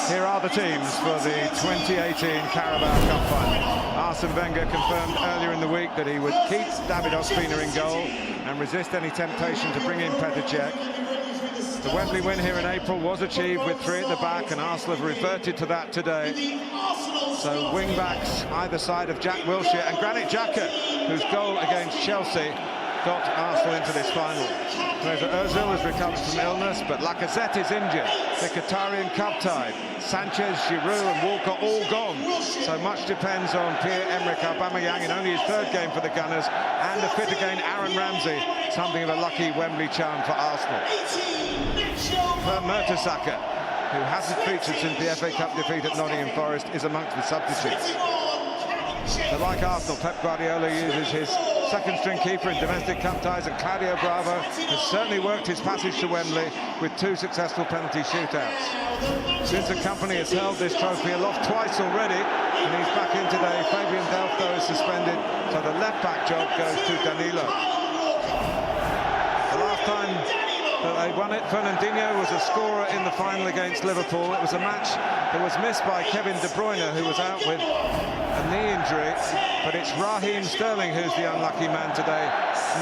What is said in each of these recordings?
Here are the teams for the 2018 Carabao Cup final. Arsene Wenger confirmed earlier in the week that he would keep David Ospina in goal and resist any temptation to bring in Petr Cech. The Wembley win here in April was achieved with 3 at the back, and Arsenal have reverted to that today. So wing-backs either side of Jack Wilshere and Granit Xhaka, whose goal against Chelsea got Arsenal into this final. Ozil has recovered from illness, but Lacazette is injured. Mkhitaryan cup-tied. Sanchez, Giroud and Walcott all gone. So much depends on Pierre-Emerick Aubameyang in only his 3rd game for the Gunners, and a fit again Aaron Ramsey. Something of a lucky Wembley charm for Arsenal. Per Mertesacker, who hasn't featured since the FA Cup defeat at Nottingham Forest, is amongst the substitutes. So like Arsenal, Pep Guardiola uses his second-string keeper in domestic cup ties, and Claudio Bravo has certainly worked his passage to Wembley with 2 successful penalty shootouts. Since the company has held this trophy aloft twice already, and he's back in today. Fabian Delph is suspended, so the left-back job goes to Danilo. The last time that they won it, Fernandinho was a scorer in the final against Liverpool. It was a match that was missed by Kevin De Bruyne, who was out with a knee injury, but it's Raheem Sterling who's the unlucky man today,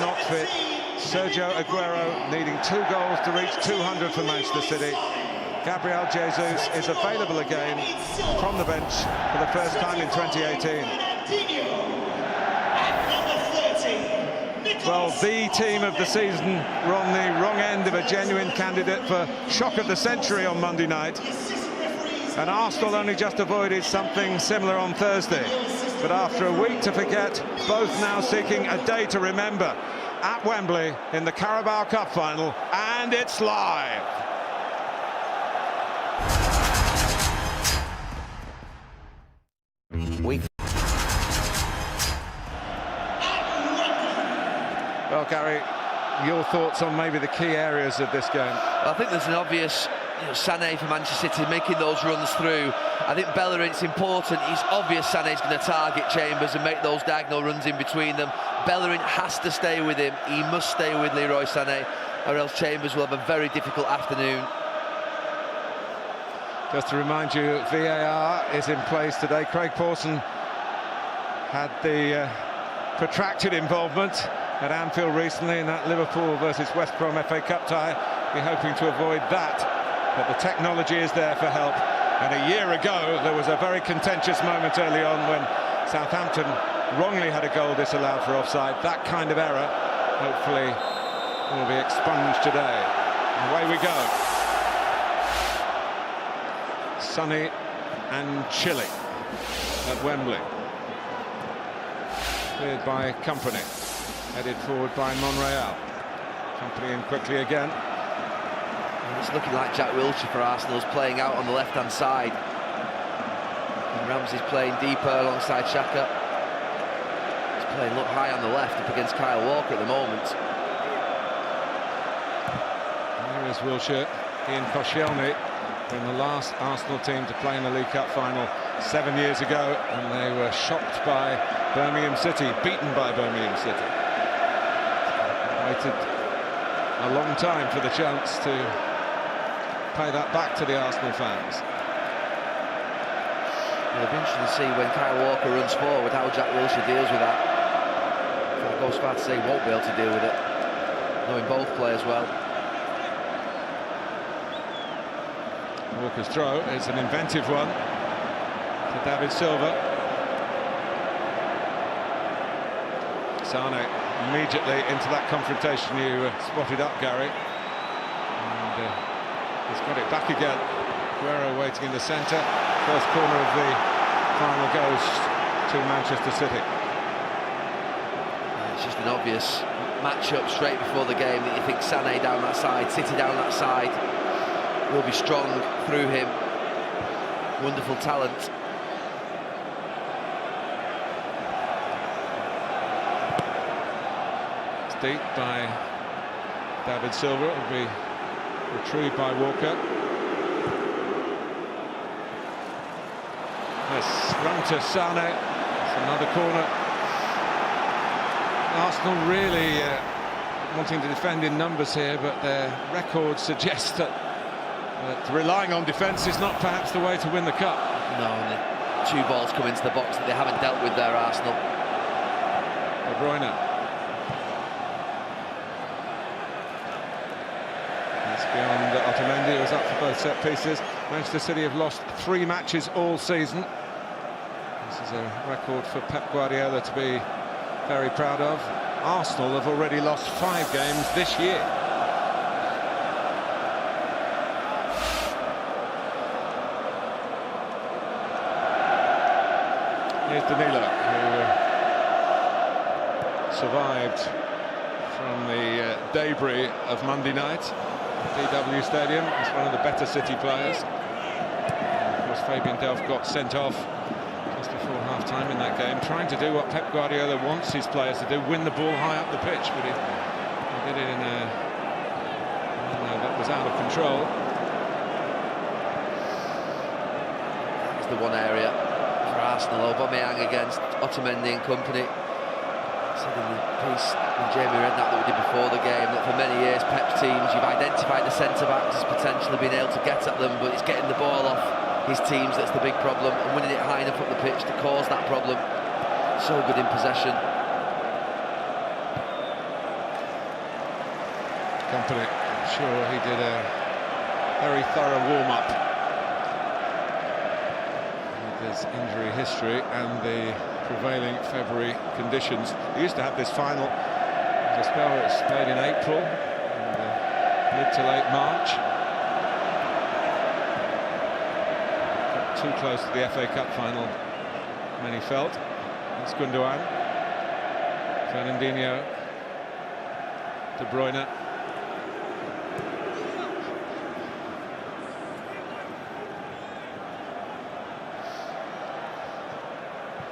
not fit. Sergio Aguero needing 2 goals to reach 200 for Manchester City. Gabriel Jesus is available again from the bench for the first time in 2018. Well, the team of the season were on the wrong end of a genuine candidate for shock of the century on Monday night. And Arsenal only just avoided something similar on Thursday. But after a week to forget, both now seeking a day to remember at Wembley in the Carabao Cup final, and it's live. Well, Gary, your thoughts on maybe the key areas of this game? Well, I think there's an obvious, Sané for Manchester City making those runs through. I think Bellerin, it's important. It's obvious Sané's going to target Chambers and make those diagonal runs in between them. Bellerin has to stay with him. He must stay with Leroy Sané, or else Chambers will have a very difficult afternoon. Just to remind you, VAR is in place today. Craig Pawson had the protracted involvement at Anfield recently in that Liverpool versus West Brom FA Cup tie. We're hoping to avoid that, but the technology is there for help. And a year ago, there was a very contentious moment early on when Southampton wrongly had a goal disallowed for offside. That kind of error, hopefully, will be expunged today. Away we go. Sunny and chilly at Wembley. Cleared by Company. Headed forward by Monreal. Company in quickly again. And it's looking like Jack Wilshere for Arsenal's playing out on the left-hand side. And Ramsey's playing deeper alongside Xhaka. He's playing look high on the left up against Kyle Walker at the moment. Here is Wilshere. Ian Koscielny from the last Arsenal team to play in the League Cup final 7 years ago, and they were shocked by Birmingham City, beaten by Birmingham City. Waited a long time for the chance to pay that back to the Arsenal fans. It'll be interesting to see when Kyle Walker runs forward how Jack Wilshere deals with that. I'll go as far to say he won't be able to deal with it, knowing both players well. Walker's throw is an inventive one to David Silva. Sané immediately into that confrontation you spotted up, Gary. And he's got it back again. Aguero waiting in the centre. First corner of the final goes to Manchester City. It's just an obvious match-up straight before the game that you think Sané down that side, City down that side, will be strong through him. Wonderful talent. It's deep by David Silva. It will be retrieved by Walker. Yes, run to Sané. It's another corner. Arsenal really wanting to defend in numbers here, but their record suggests that But relying on defence is not perhaps the way to win the cup. No, and the 2 balls come into the box that they haven't dealt with there, Arsenal. De Bruyne. It's beyond Otamendi, who was up for both set pieces. Manchester City have lost 3 matches all season. This is a record for Pep Guardiola to be very proud of. Arsenal have already lost 5 games this year. Here's Danilo, who survived from the debris of Monday night at DW Stadium. He's one of the better City players. And of course, Fabian Delph got sent off just before half-time in that game, trying to do what Pep Guardiola wants his players to do, win the ball high up the pitch, but he did it in a manner that was out of control. That's the one area for Arsenal. Aubameyang against Otamendi and company. I said in the piece with Jamie Redknapp that we did before the game that for many years Pep's teams, you've identified the centre-backs as potentially being able to get at them, but it's getting the ball off his teams that's the big problem, and winning it high enough up the pitch to cause that problem. So good in possession. Company, I'm sure he did a very thorough warm-up with his injury history and the prevailing February conditions. He used to have this final, the spell was played in April, mid to late March. Got too close to the FA Cup final, many felt. It's Gundogan, Fernandinho, De Bruyne.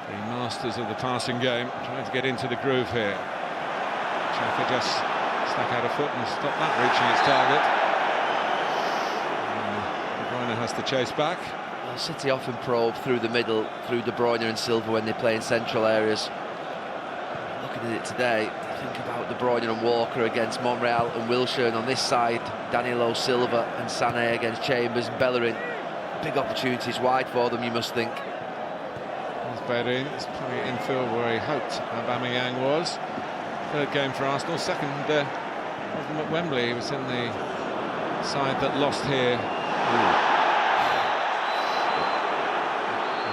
The masters of the passing game, trying to get into the groove here. Xhaka just stuck out a foot and stopped that reaching its target. De Bruyne has to chase back. Well, City often probe through the middle, through De Bruyne and Silva when they play in central areas. Looking at it today, you think about De Bruyne and Walker against Monreal and Wilshere, and on this side, Danilo, Silva and Sané against Chambers and Bellerin. Big opportunities wide for them, you must think. Bellerin, it's probably infield where he hoped Aubameyang was. 3rd game for Arsenal, 2nd of them at Wembley. He was in the side that lost here.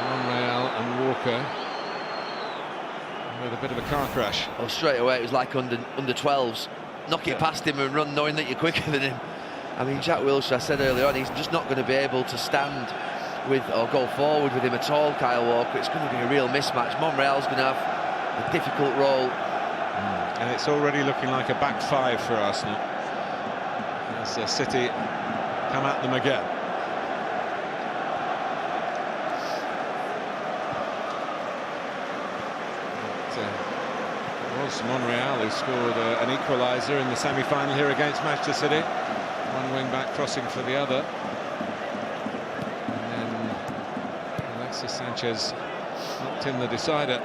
Monreal and Walker with a bit of a car crash. Well, straight away it was like under 12s. Knock it past him and run knowing that you're quicker than him. I mean, Jack Wilshere, I said earlier on, he's just not going to be able to stand with or go forward with him at all, Kyle Walker. It's going to be a real mismatch. Monreal's going to have a difficult role. And it's already looking like a back 5 for Arsenal as City come at them again. It was Monreal who scored an equaliser in the semi-final here against Manchester City. One wing-back crossing for the other. Sanchez knocked in the decider.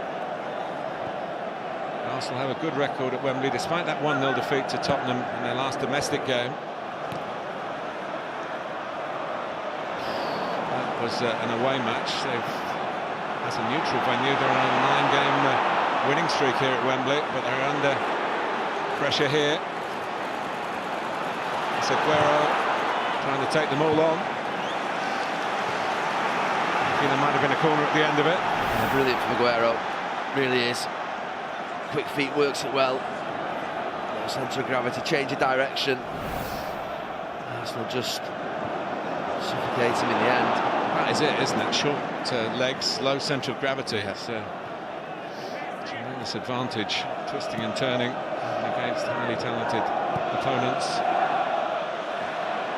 Arsenal have a good record at Wembley despite that 1-0 defeat to Tottenham in their last domestic game. That was an away match. As a neutral venue, they're on a 9-game winning streak here at Wembley, but they're under pressure here. It's Aguero trying to take them all on. There might have been a corner at the end of it. Yeah, brilliant from Aguero, really is. Quick feet, works it well. Low centre of gravity, change of direction. Arsenal just suffocate him in the end. That is it, isn't it? Short legs, low centre of gravity. That's a tremendous advantage, twisting and turning against highly talented opponents.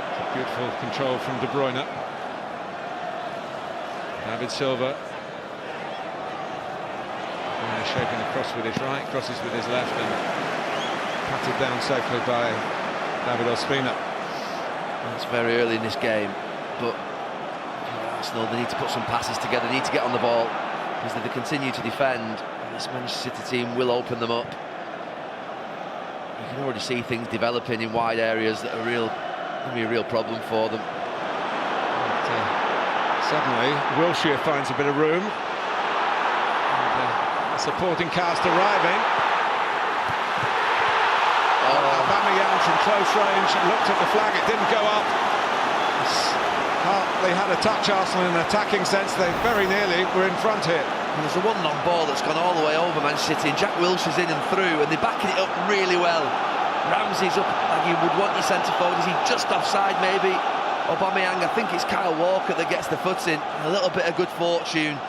It's a beautiful control from De Bruyne. David Silva shaping across with his right, crosses with his left and patted down safely by David Ospina. It's very early in this game, but Arsenal, they need to put some passes together, they need to get on the ball, because if they continue to defend, this Manchester City team will open them up. You can already see things developing in wide areas that are going to be a real problem for them. Suddenly, Wilshere finds a bit of room. And, supporting cast arriving. Aubameyang from close range looked at the flag, it didn't go up. Hardly had a touch, Arsenal, in an attacking sense. They very nearly were in front here. And there's a one long ball that's gone all the way over Man City, and Jack Wilshere's in and through, and they're backing it up really well. Ramsey's up like you would want your centre forward. Is he just offside maybe? Aubameyang, I think it's Kyle Walker that gets the foot in. A little bit of good fortune.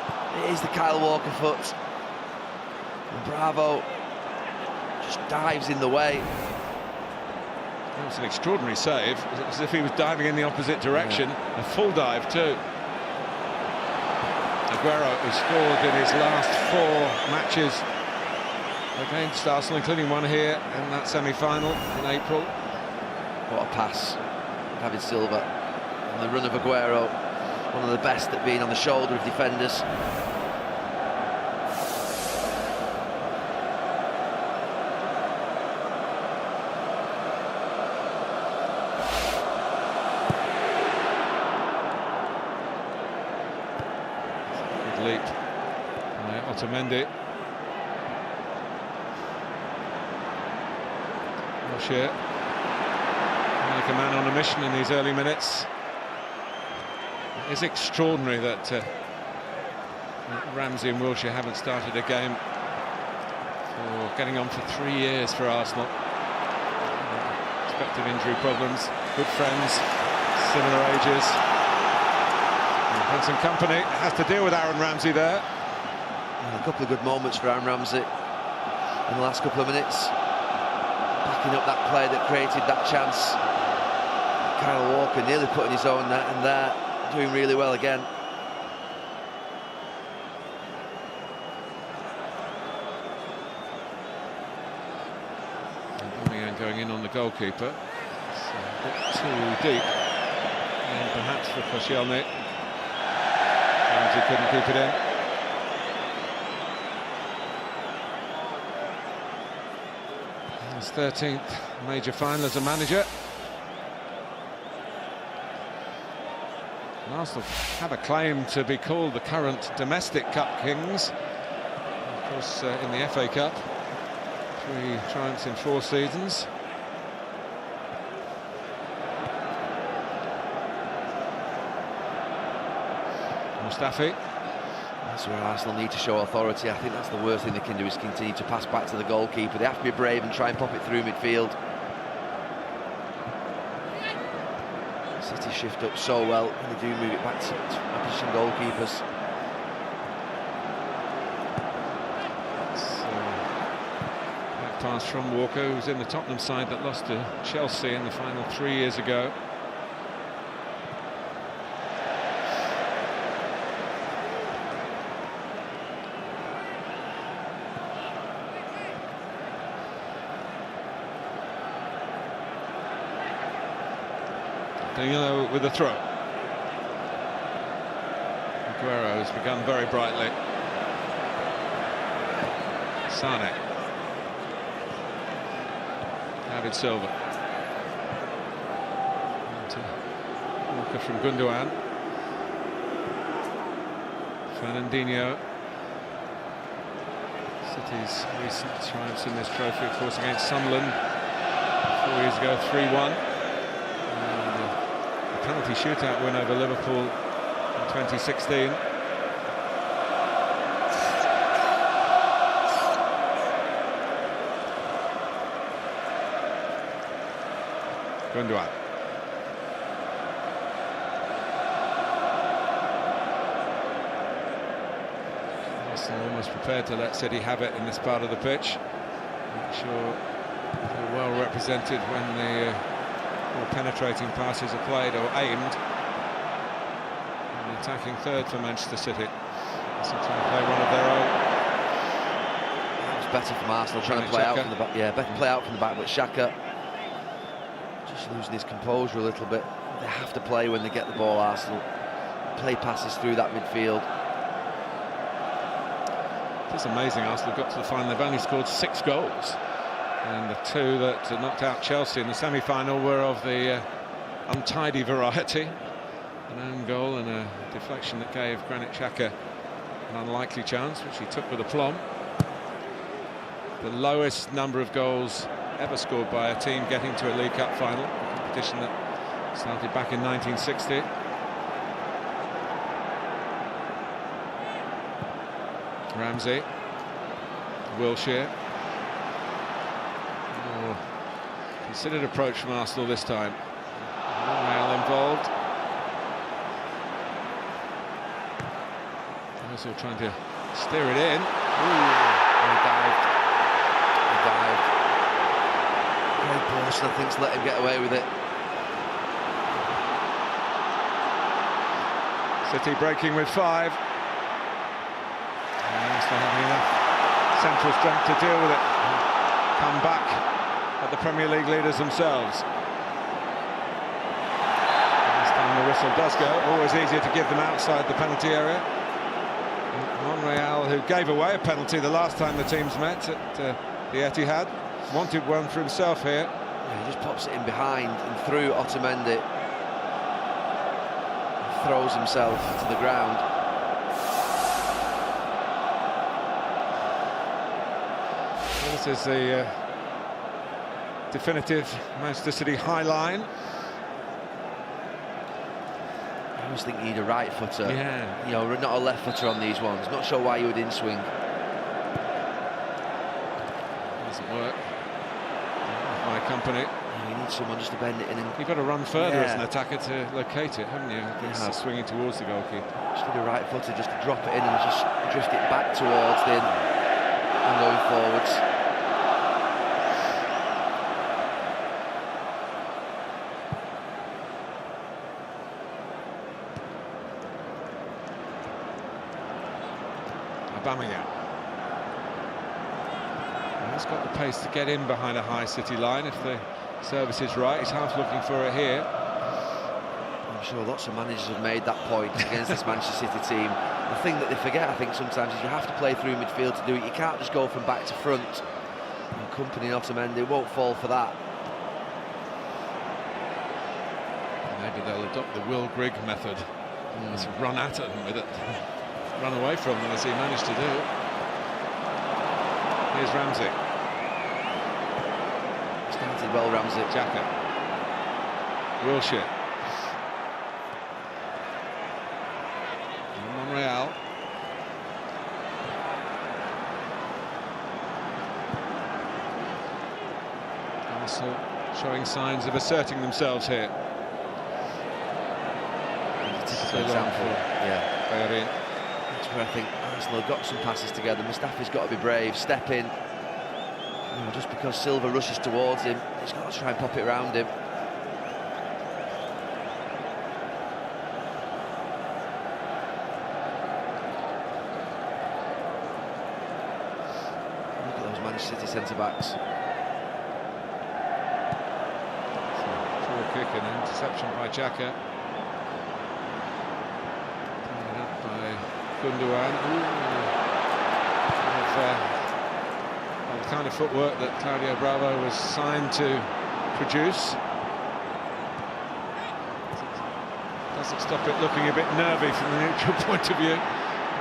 It is the Kyle Walker foot. And Bravo just dives in the way. That was an extraordinary save, as if he was diving in the opposite direction. A full dive too. Aguero, who scored in his last 4 matches against Arsenal, including one here in that semi-final in April. What a pass, David Silva. And the run of Aguero, one of the best at being on the shoulder of defenders. Leap by Otamendi. Wilshere, like a man on a mission in these early minutes. It is extraordinary that Ramsey and Wilshere haven't started a game for getting on for 3 years for Arsenal. Expected injury problems, good friends, similar ages. Vincent Kompany has to deal with Aaron Ramsey there. And a couple of good moments for Aaron Ramsey in the last couple of minutes. Backing up that play that created that chance. Kyle Walker nearly putting his own net, and there, doing really well again. Aubameyang going in on the goalkeeper. It's a bit too deep. And perhaps for Koscielny. Ramsey couldn't keep it in. His 13th major final as a manager. And Arsenal have a claim to be called the current domestic cup kings. Of course, in the FA Cup, 3 triumphs in 4 seasons. Mustafi. That's where Arsenal need to show authority. I think that's the worst thing they can do, is continue to pass back to the goalkeeper. They have to be brave and try and pop it through midfield. City shift up so well, and they do move it back to opposition goalkeepers. Back pass from Walker, who's in the Tottenham side that lost to Chelsea in the final 3 years ago. Danilo with the throw. Aguero has begun very brightly. Sane. David Silva. And Walker from Gundogan. Fernandinho. City's recent triumphs in this trophy, of course, against Sunderland 4 years ago, 3-1. Penalty shootout win over Liverpool in 2016. Gundogan. Arsenal almost prepared to let City have it in this part of the pitch. Not sure they're well represented when the penetrating passes are played or aimed. And attacking third for Manchester City. Arsenal trying to play one of their own. It was better from Arsenal trying to play out from the back. Yeah, better play out from the back, but Xhaka just losing his composure a little bit. They have to play when they get the ball, Arsenal. Play passes through that midfield. It's amazing. Arsenal got to the final. They've only scored 6 goals. And the 2 that knocked out Chelsea in the semi-final were of the untidy variety. An own goal and a deflection that gave Granit Xhaka an unlikely chance, which he took with aplomb. The lowest number of goals ever scored by a team getting to a League Cup final, a competition that started back in 1960. Ramsey, Wilshere. Oh, considered approach from Arsenal this time. Real involved. Also trying to steer it in. Ooh, he dived. Great Borson, I think, to let him get away with it. City breaking with 5. Arsenal having enough central strength to deal with it. Come back at the Premier League leaders themselves. This time the whistle does go. Always easier to give them outside the penalty area. Monreal, who gave away a penalty the last time the teams met at the Etihad, wanted one for himself here. Yeah, he just pops it in behind and through Otamendi. Throws himself to the ground. Well, this is the definitive Manchester City high line. I always think you need a right footer. Yeah. You know, not a left footer on these ones. Not sure why you would in-swing. Doesn't work. My company. Yeah, you need someone just to bend it in. And you've got to run further as an attacker to locate it, haven't you? It's swinging towards the goalkeeper. Just need a right footer just to drop it in and just drift it back towards the end and going forwards. Aubameyang. He's got the pace to get in behind a high City line if the service is right. He's half looking for it here. I'm sure lots of managers have made that point against this Manchester City team. The thing that they forget, I think, sometimes is you have to play through midfield to do it. You can't just go from back to front. And Company and Otamendi won't fall for that. Maybe they'll adopt the Will Grigg method. Just run at them with it. Run away from them as he managed to do. Here's Ramsey. Started well, Ramsey. Xhaka. Wilshere. Monreal. Arsenal showing signs of asserting themselves here. Typical example. Yeah. Bellerin. That's where I think Arsenal have got some passes together. Mustafi's got to be brave, step in. You know, just because Silva rushes towards him, he's got to try and pop it around him. Look at those Manchester City centre-backs. Forward kick and an interception by Xhaka. Tied up by Gundogan. The kind of footwork that Claudio Bravo was signed to produce. Doesn't stop it looking a bit nervy from the neutral point of view.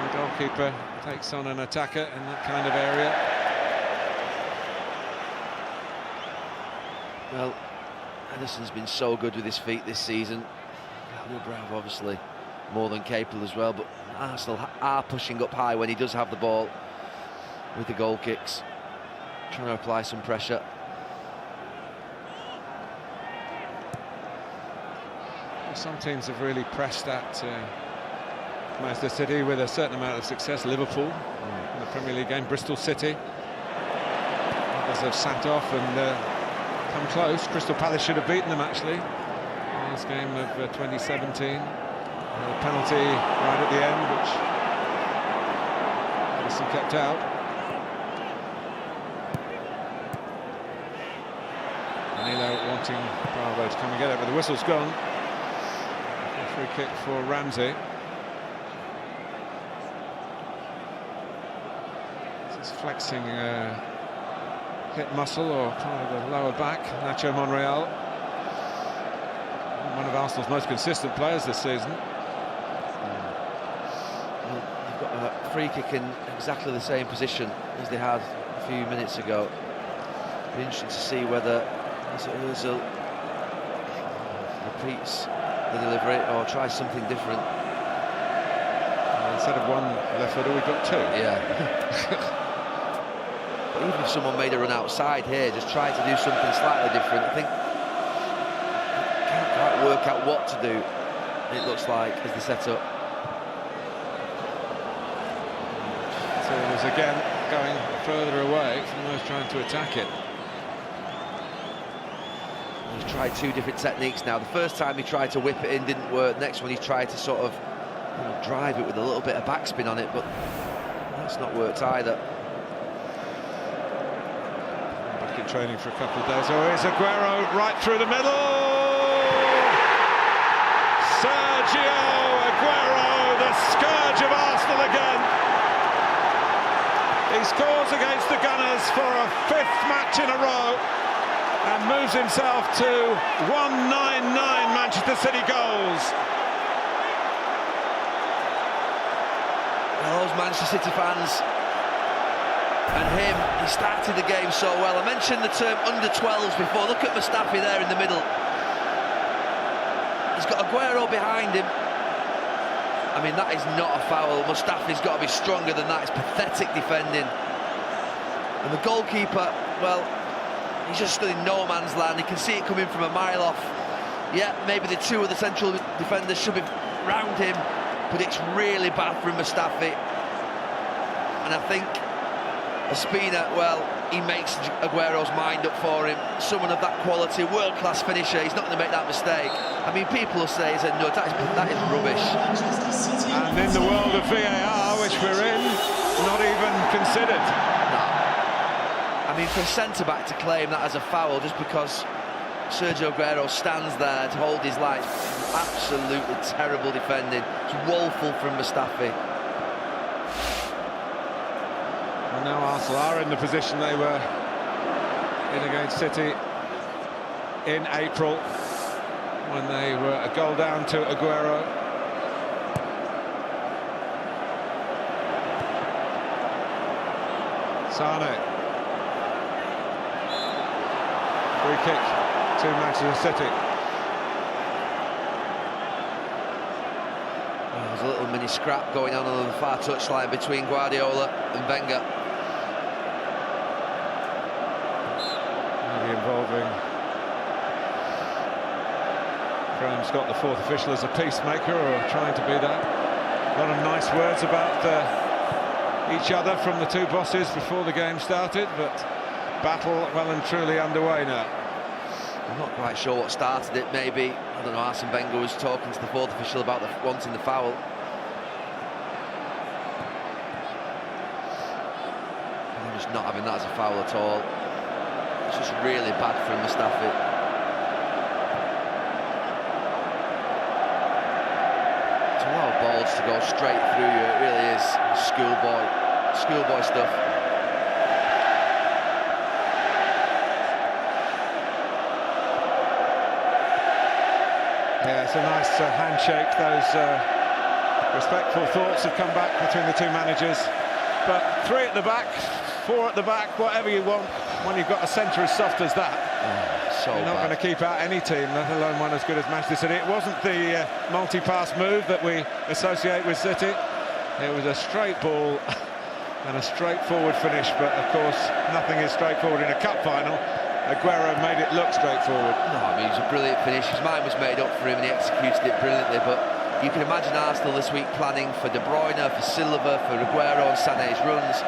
The goalkeeper takes on an attacker in that kind of area. Well, Ederson's been so good with his feet this season. Claudio Bravo obviously more than capable as well, but Arsenal are pushing up high when he does have the ball with the goal kicks, trying to apply some pressure. Some teams have really pressed at Manchester City with a certain amount of success. Liverpool in the Premier League game, Bristol City. Others have sat off and come close. Crystal Palace should have beaten them actually. Last game of 2017. A penalty right at the end, which Ederson kept out. Danilo wanting Bravo to come and get it, but the whistle's gone. A free kick for Ramsey. This is flexing hip muscle or part of the lower back. Nacho Monreal. one of Arsenal's most consistent players this season. Well, you've got a free kick in exactly the same position as they had a few minutes ago. It'll be interesting to see whether Ozil repeats the delivery or tries something different. Instead of one left footer, we've got two. Yeah. But even if someone made a run outside here, just try to do something slightly different, I think can't quite work out what to do, it looks like, as the setup. So it was again going further away from those trying to attack it. He's tried two different techniques now. The first time he tried to whip it in, didn't work. Next one he tried to sort of drive it with a little bit of backspin on it, but that's not worked either. Back in training for a couple of days. Oh, here's Aguero right through the middle. Sergio Aguero, the scourge of Arsenal again. He scores against the Gunners for a 5th match in a row and moves himself to 199 Manchester City goals. Those Manchester City fans and him, he started the game so well. I mentioned the term under-12s before. Look at Mustafi there in the middle. He's got Aguero behind him. I mean, that is not a foul. Mustafi's got to be stronger than that. It's pathetic defending. And the goalkeeper, well, he's just stood in no man's land. He can see it coming from a mile off. Yeah, maybe the two of the central defenders should be round him, but it's really bad from Mustafi. And I think Ospina, well, he makes Aguero's mind up for him. Someone of that quality, world-class finisher, he's not going to make that mistake. I mean, people will say, no, that is rubbish. And in the world of VAR, which we're in, not even considered. No. I mean, for a centre-back to claim that as a foul just because Sergio Aguero stands there to hold his line, absolutely terrible defending. It's woeful from Mustafi. And now Arsenal are in the position they were in against City in April, when they were a goal down to Aguero. Sane. Free kick to Manchester City. Well, there's a little mini scrap going on the far touchline between Guardiola and Wenger. Maybe involving Graham Scott, the 4th official, as a peacemaker, or trying to be that. A lot of nice words about each other from the two bosses before the game started, but battle well and truly underway now. I'm not quite sure what started it. Maybe, I don't know, Arsene Wenger was talking to the 4th official about wanting the foul. I'm just not having that as a foul at all. It's just really bad from Mustafi. To allow balls to go straight through you, it really is schoolboy stuff. Yeah, it's a nice handshake. Those respectful thoughts have come back between the two managers. But 3 at the back, 4 at the back, whatever you want, when you've got a centre as soft as that. So you're not going to keep out any team, let alone one as good as Manchester City. It wasn't the multi-pass move that we associate with City. It was a straight ball and a straightforward finish, but of course nothing is straightforward in a cup final. Aguero made it look straightforward. No, I mean, it was a brilliant finish. His mind was made up for him and he executed it brilliantly, but you can imagine Arsenal this week planning for De Bruyne, for Silva, for Aguero and Sané's runs,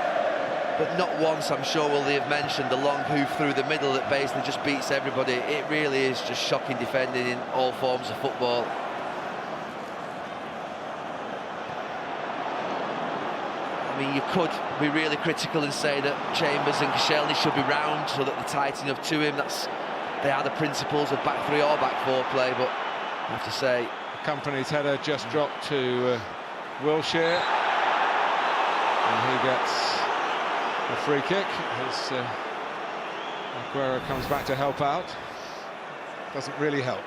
but not once, I'm sure, will they have mentioned the long hoof through the middle that basically just beats everybody. It really is just shocking defending in all forms of football. I mean, you could be really critical and say that Chambers and Koscielny should be round so that they're tight enough to him. They are the principles of back 3 or back 4 play, but I have to say, Company's header just dropped to Wilshere, and he gets a free kick as Aguero comes back to help out. Doesn't really help.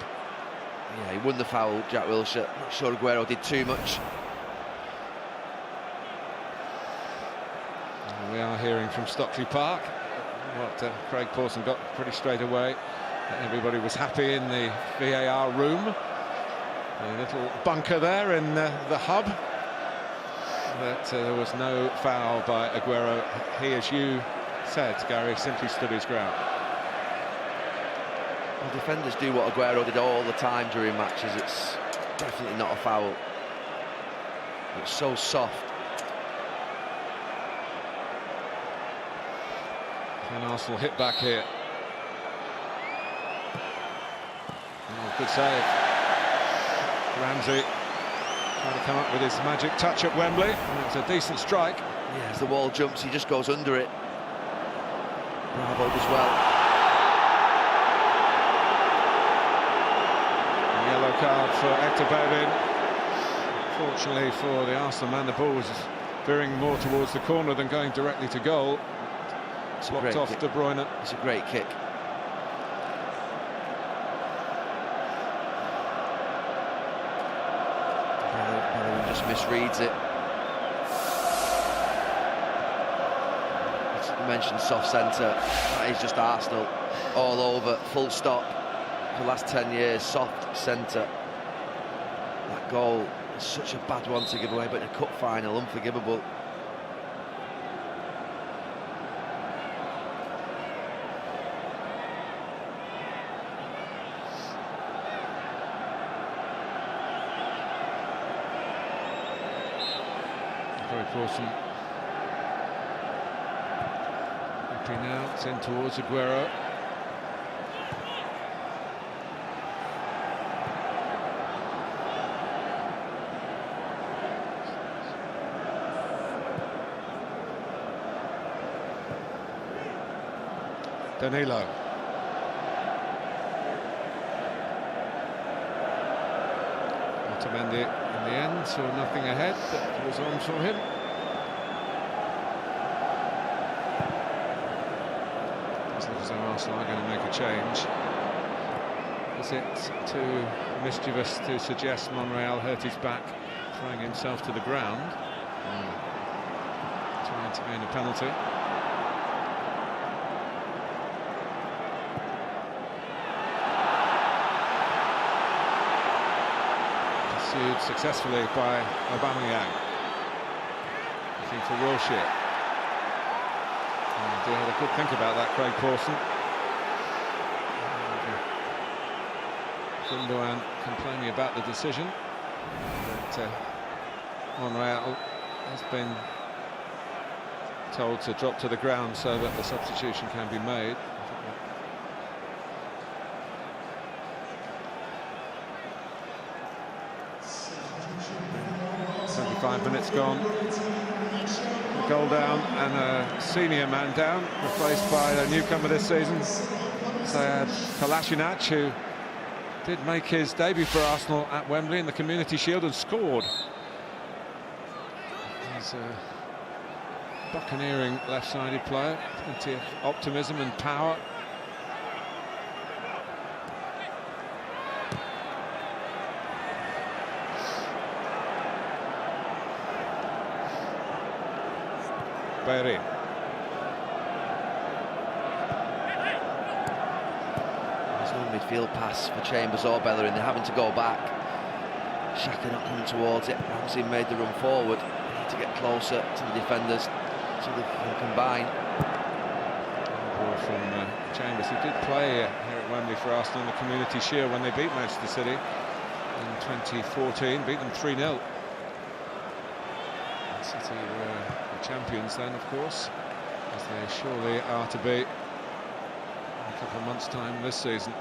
Yeah, he won the foul, Jack Wilshere. Not sure Aguero did too much. And we are hearing from Stockley Park what Craig Pawson got pretty straight away. Everybody was happy in the VAR room. A little bunker there in the hub. But there was no foul by Aguero. He, as you said, Gary, simply stood his ground. Well, defenders do what Aguero did all the time during matches. It's definitely not a foul. It's so soft. And Arsenal hit back here. Oh, good save. Ramsey trying to come up with his magic touch at Wembley. And it's a decent strike. Yeah, as the wall jumps, he just goes under it. Bravo does well. A yellow card for Hector Bellerin. Fortunately for the Arsenal man, the ball was veering more towards the corner than going directly to goal. It's blocked off De Bruyne. It's a great kick. Bellerin just misreads it. You mentioned soft centre. That is just Arsenal all over, full stop. For the last 10 years, soft centre. That goal is such a bad one to give away, but in a cup final, unforgivable. Pawson. Looking out, in towards Aguero. Danilo. Otamendi in the end saw nothing ahead, but was on for him. So Arsenal are going to make a change. Is it too mischievous to suggest Monreal hurt his back, throwing himself to the ground, trying to gain a penalty? Pursued successfully by Aubameyang. Looking for Wilshere. Do have a good think about that, Craig Pawson. Gundogan complaining about the decision, but Monreal has been told to drop to the ground so that the substitution can be made. 25 minutes gone. A goal down and a senior man down, replaced by a newcomer this season, Sead Kolasinac, who did make his debut for Arsenal at Wembley in the Community Shield and scored. He's a buccaneering left-sided player, plenty of optimism and power. Bellerin. There's no midfield pass for Chambers or Bellerin. They're having to go back. Xhaka not coming towards it. Ramsey made the run forward. They need to get closer to the defenders so they can combine. Ball from Chambers, who did play here at Wembley for Arsenal in the Community Shield when they beat Manchester City in 2014, beat them 3-0. City were the champions then, of course, as they surely are to be in a couple of months' time this season.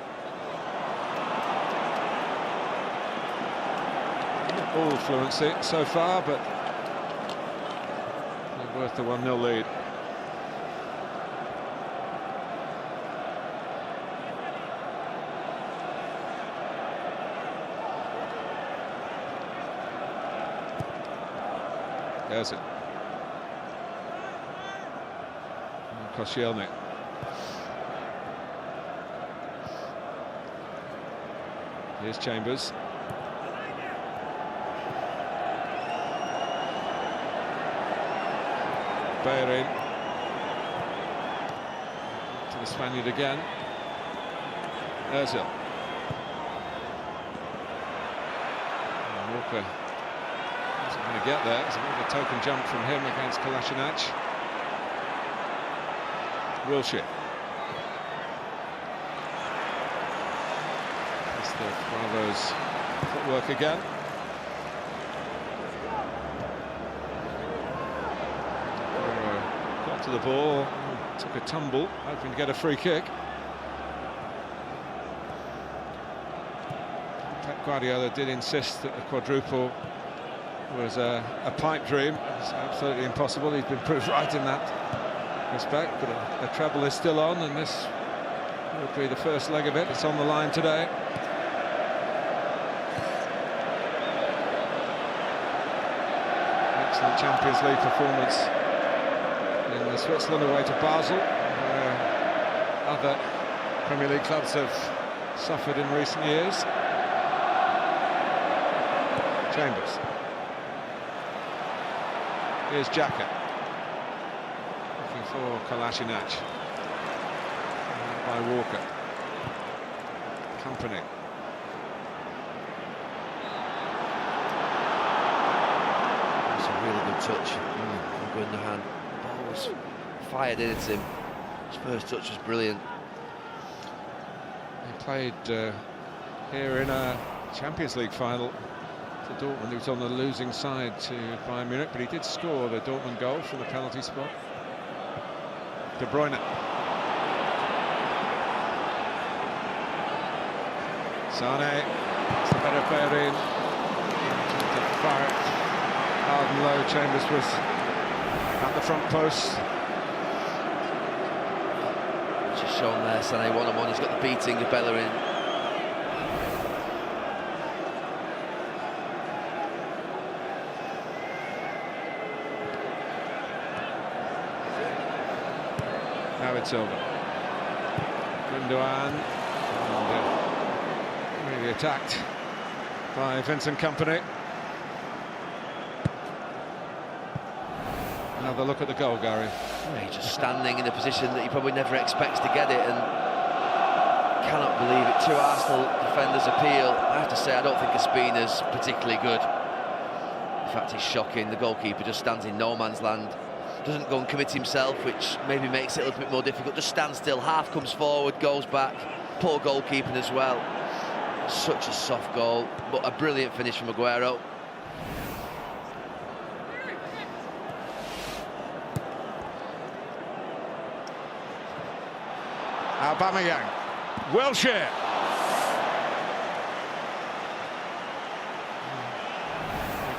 Not all fluency so far, but they're worth the 1-0 lead. There's it. Koscielny. Here's Chambers. Bellerin. To the Spaniard again. Ozil. Walker isn't going to get there. It's a bit of a token jump from him against Kolasinac. Wilshere. It's the Bravo's footwork again. Got to the ball, took a tumble, hoping to get a free kick. Pep Guardiola did insist that the quadruple was a pipe dream. It was absolutely impossible. He's been proved right in that respect, but a treble is still on, and this would be the first leg of it. It's on the line today. Excellent Champions League performance in the Switzerland away to Basel, where other Premier League clubs have suffered in recent years. Chambers. Here's Xhaka. Looking for Kolasinac. By Walker. Company. That's a really good touch. Good in the hand. The ball was fired in at him. His first touch was brilliant. He played here in a Champions League final to Dortmund. He was on the losing side to Bayern Munich, but he did score the Dortmund goal from the penalty spot. De Bruyne. Sane. It's the better Bellerin. To fire it hard and low. Chambers was at the front post. Just shown there, Sané one-on-one. He's got the beating of Bellerin. David Silva. Gundogan. Really attacked by Vincent Kompany. Another look at the goal, Gary. Yeah, he's just standing in a position that he probably never expects to get it, and cannot believe it. Two Arsenal defenders appeal. I have to say, I don't think Espina's particularly good. In fact, it's shocking. The goalkeeper just stands in no man's land. Doesn't go and commit himself, which maybe makes it a little bit more difficult. Just stands still, half comes forward, goes back. Poor goalkeeping as well. Such a soft goal, but a brilliant finish from Aguero. Aubameyang. Wilshere.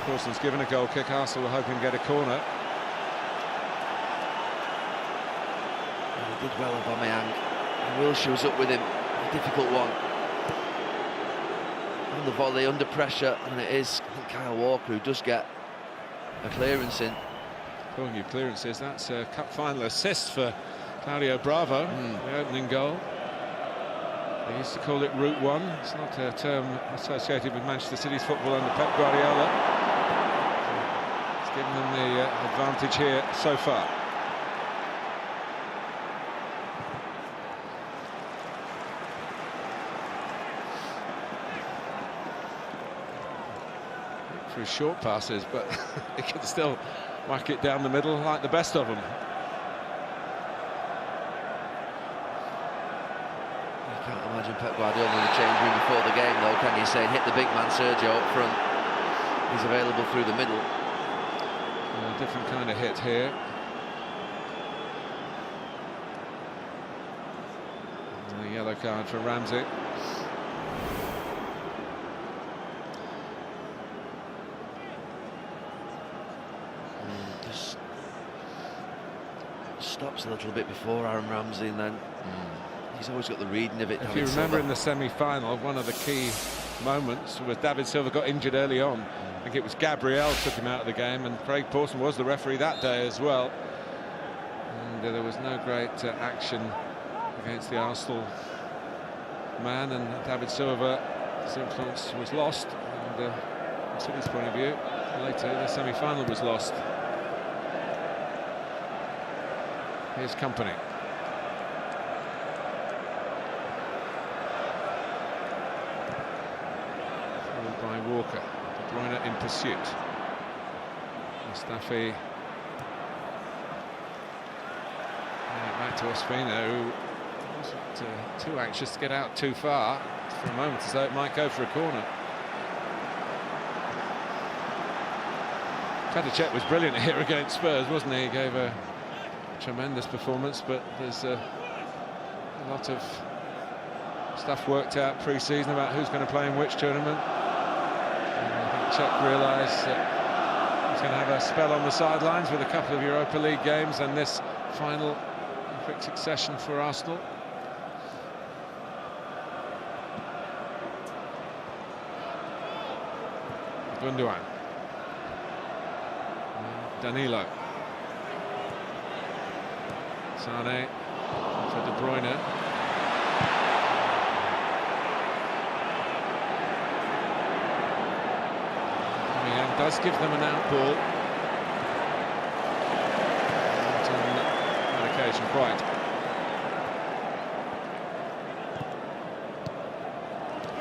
Coulson's given a goal kick. Arsenal were hoping to get a corner. He did well, Aubameyang. And Wilshere was up with him. A difficult one. On the volley, under pressure, and it is, I think, Kyle Walker who does get a clearance in. Calling you clearances, that's a cup final assist for Claudio Bravo, the opening goal. They used to call it Route 1. It's not a term associated with Manchester City's football under Pep Guardiola. It's given them the advantage here so far. Through short passes, but he can still whack it down the middle like the best of them. You can't imagine Pep Guardiola in the change room before the game, though, can you? Say, hit the big man Sergio up front. He's available through the middle. A different kind of hit here. And a yellow card for Ramsey. Just stops a little bit before Aaron Ramsey, and then he's always got the reading of it. If you remember in the semi-final, one of the key moments was David Silva got injured early on. I think it was Gabriel took him out of the game, and Craig Pawson was the referee that day as well. And there was no great action against the Arsenal man, and David Silva His influence was lost, and from City's point of view, later the semi-final was lost. Here's Company. Followed by Walker. De Bruyne in pursuit. Mustafi. Back to Ospina, who wasn't too anxious to get out too far for a moment, as though it might go for a corner. Petr was brilliant here against Spurs, wasn't he? He gave a tremendous performance, but there's a lot of stuff worked out pre-season about who's going to play in which tournament. And I think Cech realised that he's going to have a spell on the sidelines with a couple of Europa League games and this final in quick succession for Arsenal. Gundogan. Danilo. Sane for De Bruyne. Aubameyang does give them an out ball. Not on that occasion quite.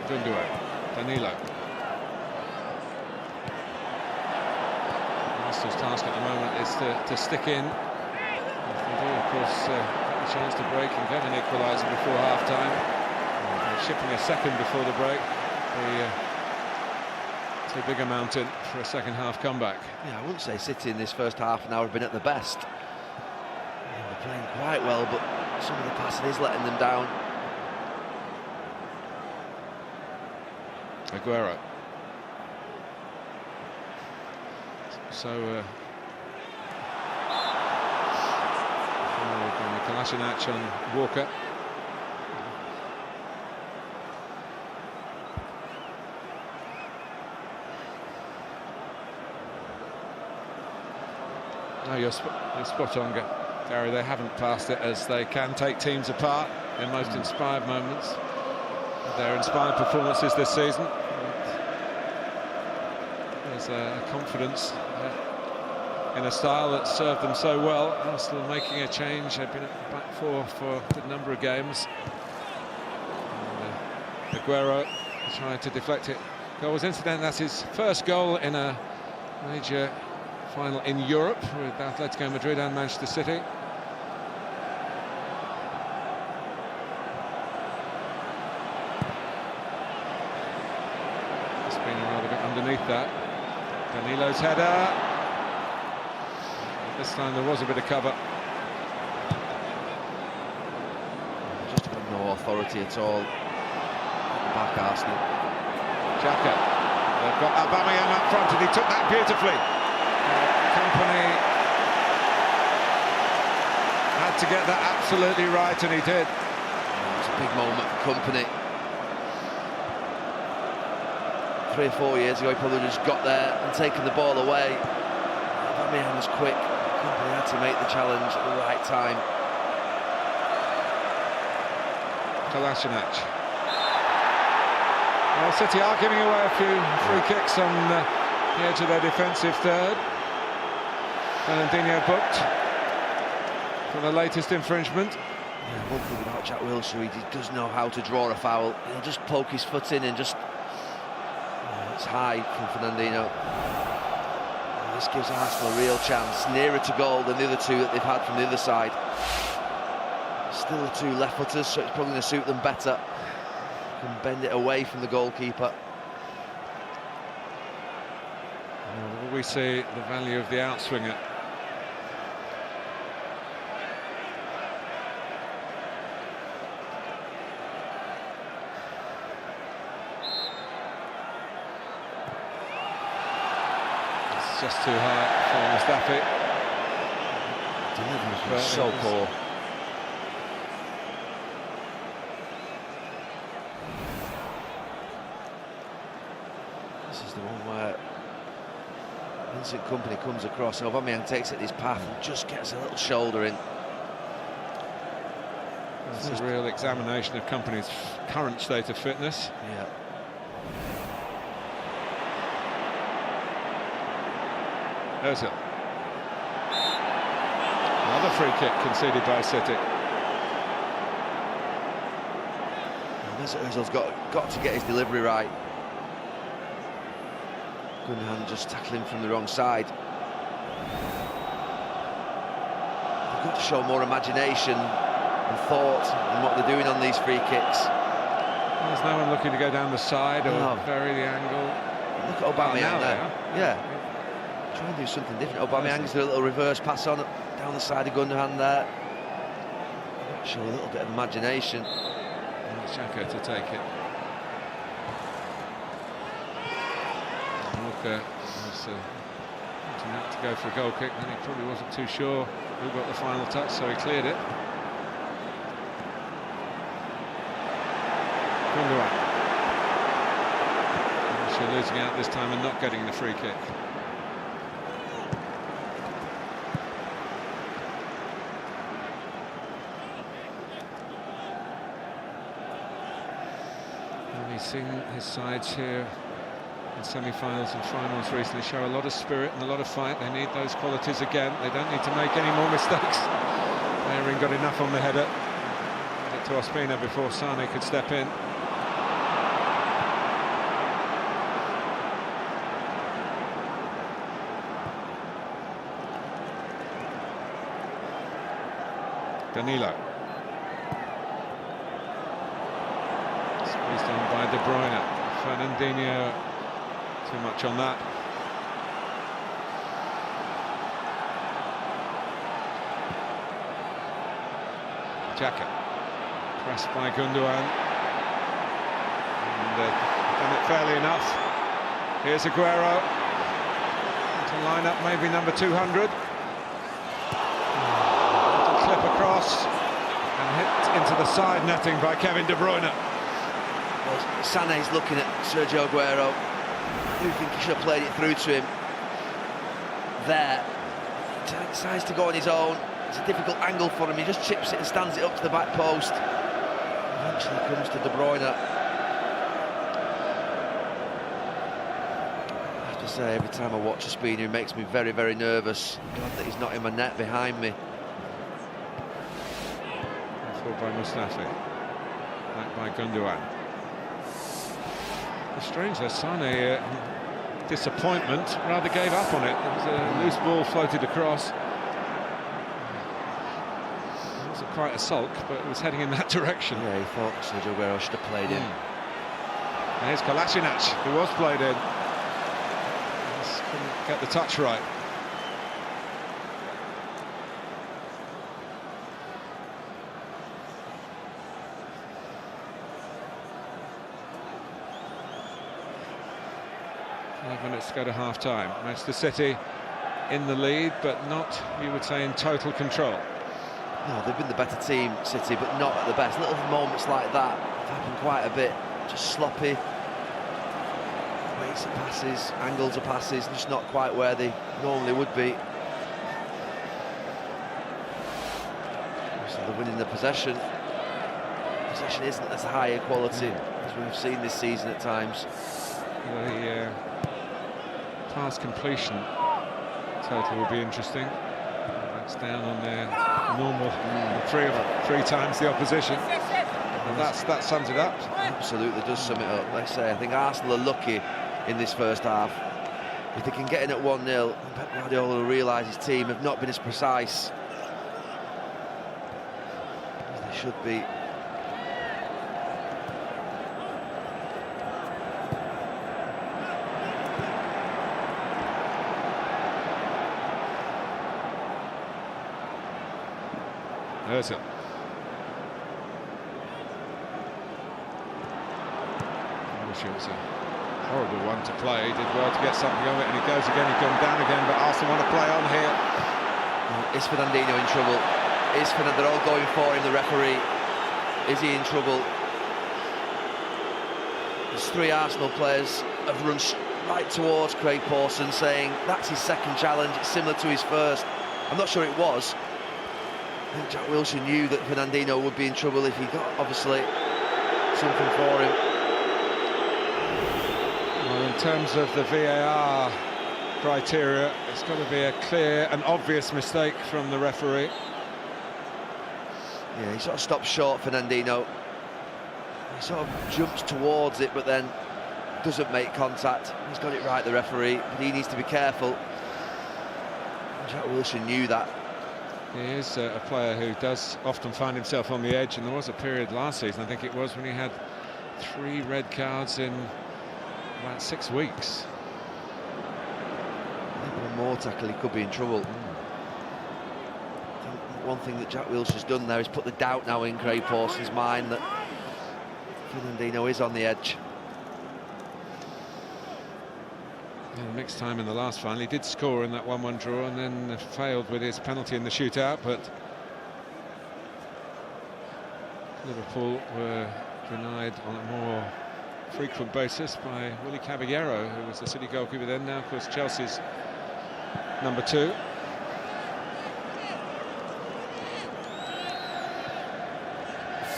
Gundogan. Danilo. Arsenal's task at the moment is to stick in. If they do, of course, get a chance to break and get an equaliser before half-time. Shipping a second before the break. Too big a mountain for a second-half comeback. Yeah, I wouldn't say City in this first half an hour have been at the best. They're playing quite well, but some of the passing is letting them down. Aguero. So, Kolasinac on Walker. No, you're spot on, Gary. They haven't passed it, as they can take teams apart in most inspired moments. Their inspired performances this season. There's a confidence in a style that served them so well. Arsenal making a change. They've been at the back four for a good number of games. And, Aguero trying to deflect it. Goal was incident. That's his first goal in a major final in Europe with Atletico Madrid and Manchester City. It's been a rather bit underneath that. Danilo's header. This time there was a bit of cover. Just got no authority at all at the back, Arsenal. Xhaka. They've got Aubameyang up front, and he took that beautifully. Company had to get that absolutely right, and he did. It's a big moment for Company. 3 or 4 years ago, he probably just got there and taken the ball away. Aubameyang was quick. Company had to make the challenge at the right time. Kolasinac. Well, City are giving away a few free kicks on the edge of their defensive third. Fernandinho booked for the latest infringement. Yeah, one thing about Jack Wilshere, he does know how to draw a foul. He'll just poke his foot in and just... it's high from Fernandinho. And this gives Arsenal a real chance, nearer to goal than the other two that they've had from the other side. Still the two left footers, so it's probably going to suit them better. Can bend it away from the goalkeeper. Well, we see the value of the outswinger. It's just too high for Mustafi. Delivery was so poor. This is the one where Vincent Kompany comes across, and Aubameyang takes it his path and just gets a little shoulder in. It's a real examination of Kompany's current state of fitness. Yeah. Ozil. Another free kick conceded by City. Ozil's got to get his delivery right. Gundogan just tackling from the wrong side. They've got to show more imagination and thought in what they're doing on these free kicks. There's no one looking to go down the side or vary the angle. Look at Aubameyang there. Yeah. Try and do something different. Aubameyang's did a little reverse pass on down the side of Gundogan there. Show a little bit of imagination. Xhaka to take it. Walker was wanting that to go for a goal kick, and he probably wasn't too sure who got the final touch, so he cleared it. Gundogan. Actually losing out this time and not getting the free kick. He's seen his sides here in semi-finals and finals recently show a lot of spirit and a lot of fight. They need those qualities again. They don't need to make any more mistakes. Bellerin got enough on the header. Got it to Ospina before Sane could step in. Danilo. Squeezed on by De Bruyne. Fernandinho, too much on that. Xhaka, pressed by Gundogan. And done it fairly enough. Here's Aguero. To line up maybe number 200. Little clip across and hit into the side netting by Kevin De Bruyne. Well, Sané's looking at Sergio Aguero. I do think he should have played it through to him there. He decides to go on his own. It's a difficult angle for him. He just chips it and stands it up to the back post. Eventually comes to De Bruyne. I have to say, every time I watch Ospina, it makes me very, very nervous. I'm glad that he's not in my net behind me. Fought by Mustafi. Back by Gundogan. Strangely, Sane, disappointment, rather gave up on it. There was a loose ball floated across. It wasn't quite a sulk, but it was heading in that direction. Yeah, he thought Sergio Aguero should have played in. And here's Kolasinac, who was played in. Just couldn't get the touch right. Minutes to go to half-time. Manchester City in the lead, but not, you would say, in total control. No, they've been the better team, City, but not at the best. Little moments like that have happened quite a bit. Just sloppy. Waits of passes, angles of passes, just not quite where they normally would be. So they're winning the possession. Possession isn't as high a quality as we've seen this season at times. The pass completion total will be interesting. That's down on their normal three times the opposition. And that sums it up. Absolutely does sum it up. Like I say, I think Arsenal are lucky in this first half. If they can get in at 1-0, Pep Guardiola will realise his team have not been as precise as they should be. Ozil. It's a horrible one to play. He did well to get something of it, and he goes again. He's gone down again, but Arsenal want to play on here. Is Fernandinho in trouble? They're all going for him, the referee. Is he in trouble? There's 3 Arsenal players have run right towards Craig Pawson, saying that's his second challenge, it's similar to his first. I'm not sure it was. I think Jack Wilshere knew that Fernandinho would be in trouble if he got, obviously, something for him. Well, in terms of the VAR criteria. It's got to be a clear and obvious mistake from the referee. Yeah, he sort of stops short, Fernandinho. He sort of jumps towards it, but then doesn't make contact. He's got it right, the referee, but he needs to be careful. Jack Wilshere knew that. He is a player who does often find himself on the edge, and there was a period last season, I think it was, when he had 3 red cards in about 6 weeks. I think one more tackle, he could be in trouble. I think one thing that Jack Wilshere's done there is put the doubt now in Craig Pawson's mind that Fernandinho is on the edge. Yeah, mixed time in the last final. He did score in that 1-1 draw and then failed with his penalty in the shootout, but Liverpool were denied on a more frequent basis by Willy Caballero, who was the City goalkeeper then, now of course Chelsea's number 2.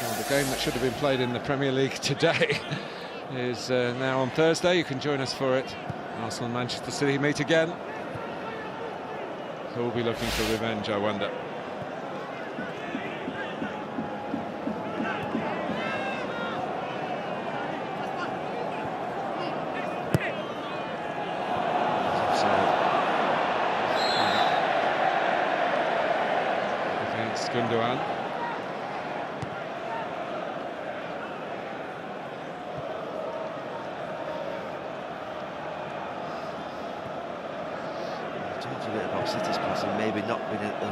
Well, the game that should have been played in the Premier League today is now on Thursday. You can join us for it. Arsenal and Manchester City meet again. Who will be looking for revenge, I wonder? Against Gundogan. A bit about City's passing maybe not been at the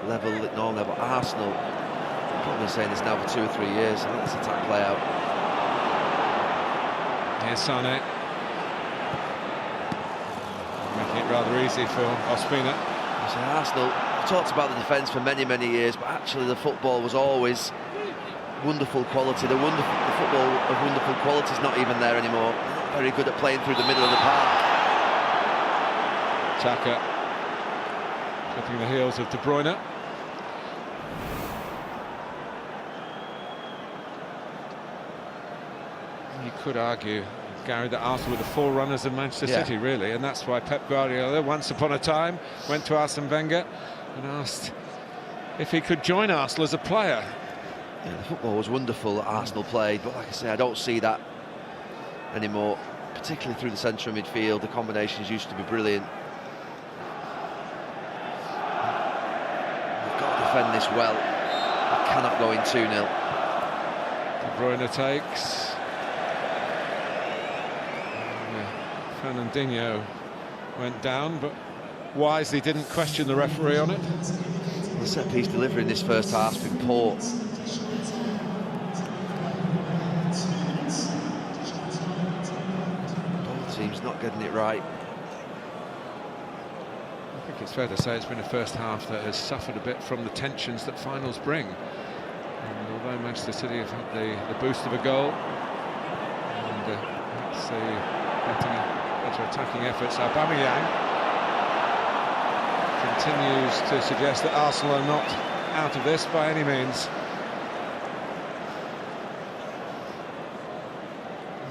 level that normally, but Arsenal, I've probably been saying this now for 2 or 3 years. I think this attack play out. Here's Sané, making it rather easy for Ospina. So Arsenal talked about the defence for many years, but actually the football was always wonderful quality. The football of wonderful quality is not even there anymore. They're not very good at playing through the middle of the park. Xhaka clipping the heels of De Bruyne. You could argue, Gary, that Arsenal were the forerunners of Manchester City, really, and that's why Pep Guardiola, once upon a time, went to Arsene Wenger and asked if he could join Arsenal as a player. Yeah, the football was wonderful that Arsenal played, but like I say, I don't see that anymore, particularly through the centre of midfield. The combinations used to be brilliant. Defend this well. I cannot go in 2-0. De Bruyne takes. Fernandinho went down, but wisely didn't question the referee on it. The set piece delivery in this first half's been poor. Both teams not getting it right. I think it's fair to say it's been a first half that has suffered a bit from the tensions that finals bring. And although Manchester City have had the boost of a goal and perhaps the better attacking efforts, Aubameyang continues to suggest that Arsenal are not out of this by any means.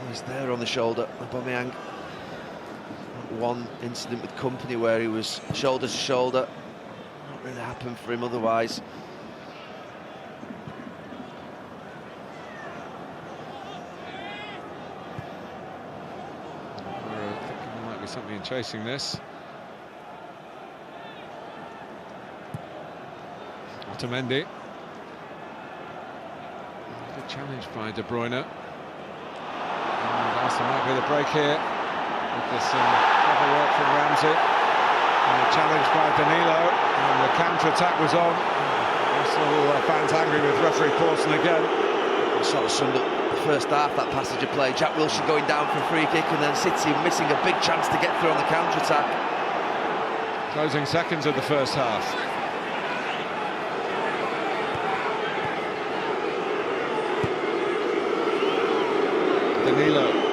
He's there on the shoulder, Aubameyang. One incident with Company where he was shoulder to shoulder. Not really happened for him otherwise. We're thinking there might be something in chasing this. Otamendi. Good challenge by De Bruyne. And Arsenal might be the break here. With this clever work from Ramsey, and a challenge by Danilo, and the counter-attack was on. Arsenal fans angry with referee Pawson again. Sort of summed up the first half, that passage of play. Jack Wilshere going down for a free kick, and then City missing a big chance to get through on the counter-attack. Closing seconds of the first half. Danilo.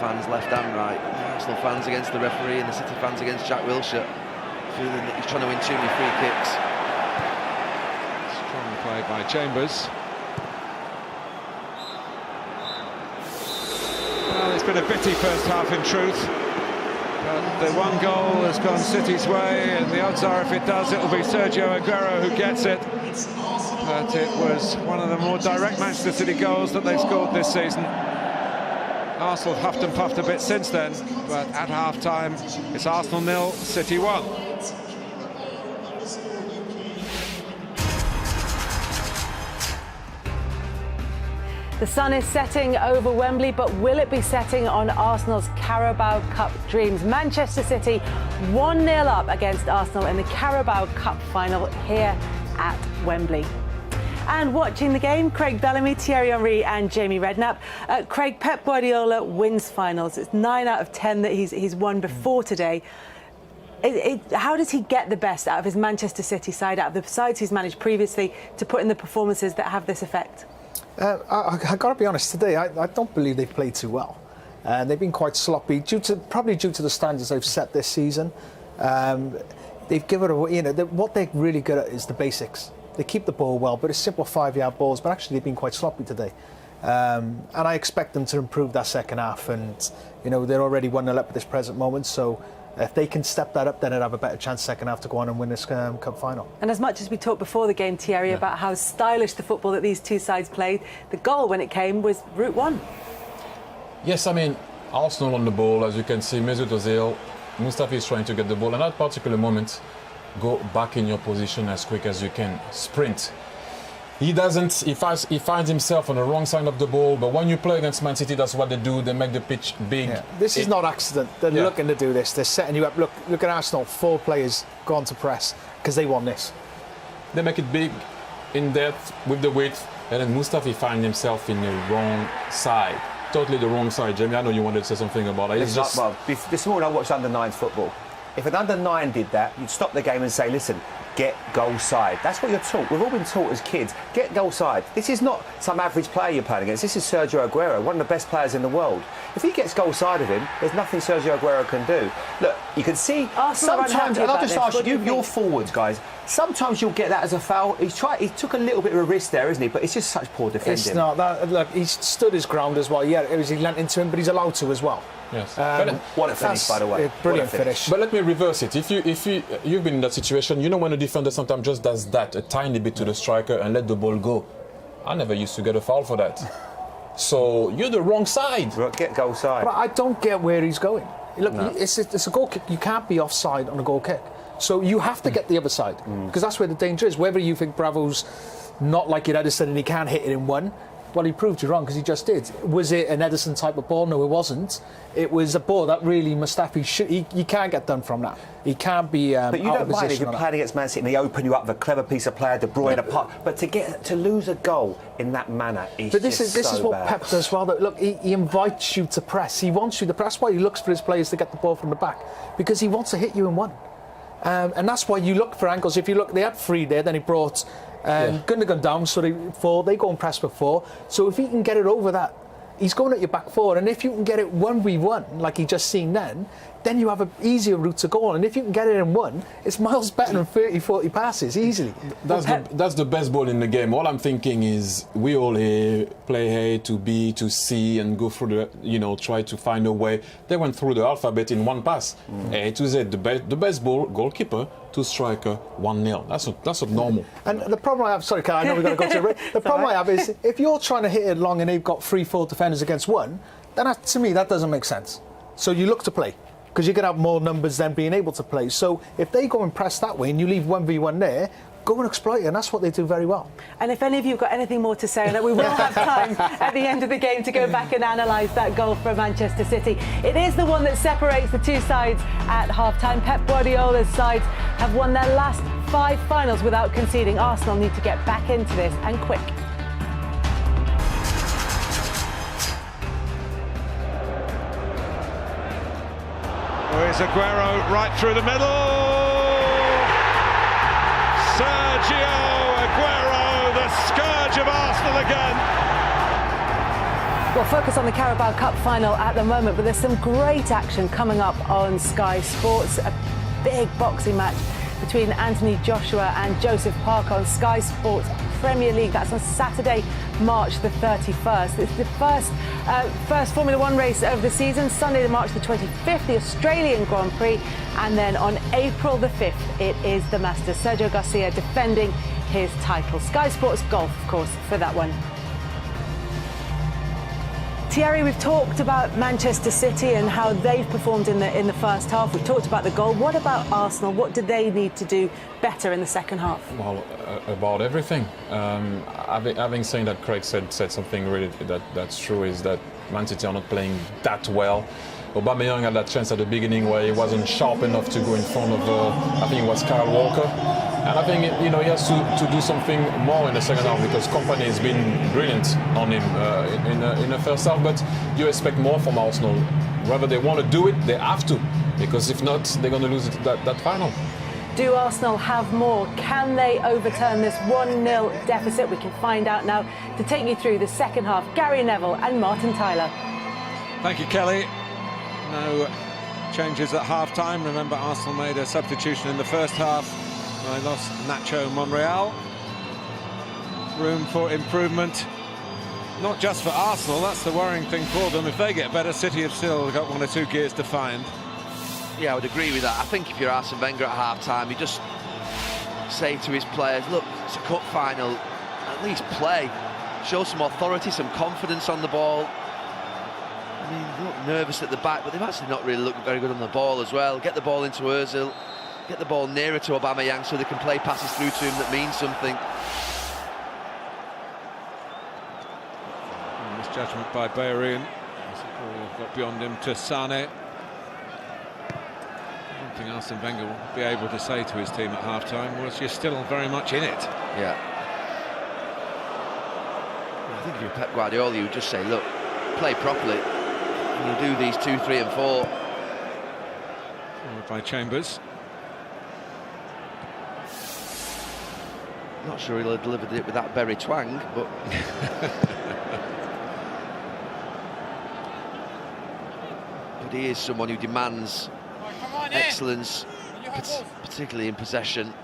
Fans left and right. Arsenal fans against the referee and the City fans against Jack Wilshere, feeling that he's trying to win too many free kicks. Strong play by Chambers. it's been a bitty first half in truth. But the one goal has gone City's way, and the odds are if it does, it'll be Sergio Aguero who gets it. But it was one of the more direct Manchester City goals that they've scored this season. Arsenal have huffed and puffed a bit since then, but at half-time, it's Arsenal 0, City 1. The sun is setting over Wembley, but will it be setting on Arsenal's Carabao Cup dreams? Manchester City 1-0 up against Arsenal in the Carabao Cup final here at Wembley. And watching the game, Craig Bellamy, Thierry Henry and Jamie Redknapp. Craig, Pep Guardiola wins finals. It's 9 out of 10 that he's won before today. How does he get the best out of his Manchester City side, out of the sides he's managed previously, to put in the performances that have this effect? I got to be honest, today I don't believe they've played too well. They've been quite sloppy, probably due to the standards they've set this season. They've given away, what they're really good at is the basics. They keep the ball well, but it's simple 5-yard balls. But actually, they've been quite sloppy today, and I expect them to improve that second half. And they're already 1-0 up at this present moment, so if they can step that up, then they'll have a better chance second half to go on and win this cup final. And as much as we talked before the game, Thierry, about how stylish the football that these two sides played, the goal when it came was route one. Yes, I mean, Arsenal on the ball, as you can see, Mesut Ozil, Mustafi is trying to get the ball, and at that particular moment, go back in your position as quick as you can, sprint. He doesn't, he finds himself on the wrong side of the ball, but when you play against Man City, that's what they do, they make the pitch big. Yeah. This is not accident, they're looking to do this, they're setting you up. Look at Arsenal, 4 players gone to press, because they want this. They make it big, in depth, with the width, and then Mustafi finds himself in the wrong side. Totally the wrong side. Jamie, I know you wanted to say something about it. This morning I watched under-9s football. If an under-9 did that, you'd stop the game and say, listen, get goal side. That's what you're taught. We've all been taught as kids. Get goal side. This is not some average player you're playing against. This is Sergio Aguero, one of the best players in the world. If he gets goal side of him, there's nothing Sergio Aguero can do. Look, you can see sometimes, and I'll just ask you, you're forwards, guys. Sometimes you'll get that as a foul. He took a little bit of a risk there, isn't he? But it's just such poor defending. It's not that. Look, he stood his ground as well. Yeah, he lent into him, but he's allowed to as well. Yes. What a finish, by the way. Brilliant finish. But let me reverse it. If you've been in that situation, when a defender sometimes just does that a tiny bit to the striker and let the ball go. I never used to get a foul for that. So you're the wrong side. Get goal side. But I don't get where he's going. Look, it's a goal kick. You can't be offside on a goal kick. So you have to get the other side, because that's where the danger is. Whether you think Bravo's not like your Edison and he can't hit it in one, well, he proved you wrong, because he just did. Was it an Edison type of ball? No, it wasn't. It was a ball that really Mustafi he can't get done from that. He can't be but you don't mind if you're playing against Man City and they open you up with a clever piece of player, De Bruyne apart. But to lose a goal in that manner is this is what Pep does well. Look, he invites you to press. He wants you to press. That's why he looks for his players to get the ball from the back, because he wants to hit you in one. And that's why you look for angles. If you look, they had 3 there, then he brought Gundogan down, so they go and press for 4. So if he can get it over that, he's going at your back 4, and if you can get it 1v1, like he just seen then you have an easier route to goal. And if you can get it in one, it's miles better than 30-40 passes, easily. That's the best ball in the game. All I'm thinking is we all play A to B to C and go through the, try to find a way. They went through the alphabet in one pass. A to Z, the best ball, goalkeeper to striker, 1-0. That's not normal. And the problem I have, sorry, Carl, I know we've got to go to it. The problem I have is if you're trying to hit it long and they've got 3-4 defenders against one, then to me that doesn't make sense. So you look to play, because you're going to have more numbers than being able to play. So if they go and press that way and you leave 1v1 there, go and exploit it, and that's what they do very well. And if any of you have got anything more to say, that we will have time at the end of the game to go back and analyse that goal for Manchester City. It is the one that separates the two sides at half-time. Pep Guardiola's sides have won their last 5 finals without conceding. Arsenal need to get back into this, and quick. Here's Aguero right through the middle. Sergio Aguero, the scourge of Arsenal again. We'll focus on the Carabao Cup final at the moment, but there's some great action coming up on Sky Sports. A big boxing match between Anthony Joshua and Joseph Parker on Sky Sports Premier League. That's on Saturday March the 31st. It's the first Formula One race of the season, Sunday, March the 25th, the Australian Grand Prix, and then on April the 5th, it is the Masters. Sergio Garcia defending his title. Sky Sports Golf, of course, for that one. Thierry, we've talked about Manchester City and how they've performed in the first half. We've talked about the goal. What about Arsenal? What do they need to do better in the second half? Well, about everything. Having seen that, Craig said something really that's true, is that Man City are not playing that well. Aubameyang had that chance at the beginning where he wasn't sharp enough to go in front of, I think it was Kyle Walker. And I think, he has to do something more in the second half, because Company has been brilliant on him in the first half. But you expect more from Arsenal. Whether they want to do it, they have to, because if not, they're going to lose that final. Do Arsenal have more? Can they overturn this 1-0 deficit? We can find out now. To take you through the second half, Gary Neville and Martin Tyler. Thank you, Kelly. No changes at half-time. Remember, Arsenal made a substitution in the first half. They lost Nacho Monreal. Room for improvement, not just for Arsenal. That's the worrying thing for them. If they get better, City have still got 1 or 2 gears to find. Yeah, I would agree with that. I think if you're Arsene Wenger at half-time, you just say to his players, look, it's a cup final, at least play. Show some authority, some confidence on the ball. I mean, they look nervous at the back, but they've actually not really looked very good on the ball as well. Get the ball into Ozil, get the ball nearer to Aubameyang so they can play passes through to him that mean something. Misjudgment by Bellerin. Got beyond him to Sané. One thing Arsene Wenger will be able to say to his team at half-time was, you're still very much in it. Yeah. I think if you're Pep Guardiola, you would just say, look, play properly, and you do these 2, 3 and 4. Forward by Chambers. Not sure he'll have delivered it with that berry twang, but... but he is someone who demands excellence, particularly in possession.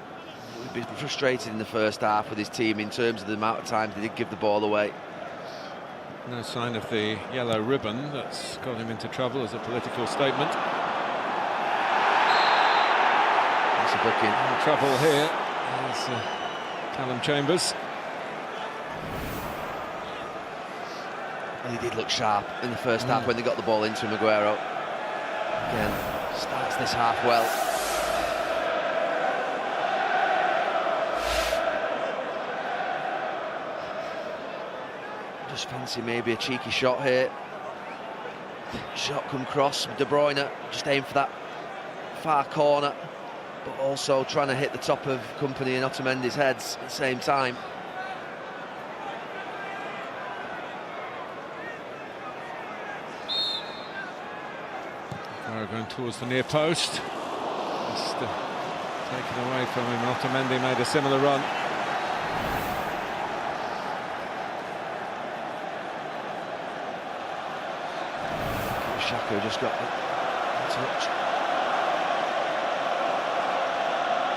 He'd be frustrated in the first half with his team in terms of the amount of times they did give the ball away. No sign of the yellow ribbon that's got him into trouble as a political statement. That's a booking. In trouble here is Callum Chambers. And he did look sharp in the first half when they got the ball into Aguero. Again, starts this half well. Just fancy maybe a cheeky shot here. Shot come cross, De Bruyne just aim for that far corner, but also trying to hit the top of Company and Otamendi's heads at the same time. Going towards the near post. Just taken away from him. Otamendi made a similar run. Xhaka just got a touch.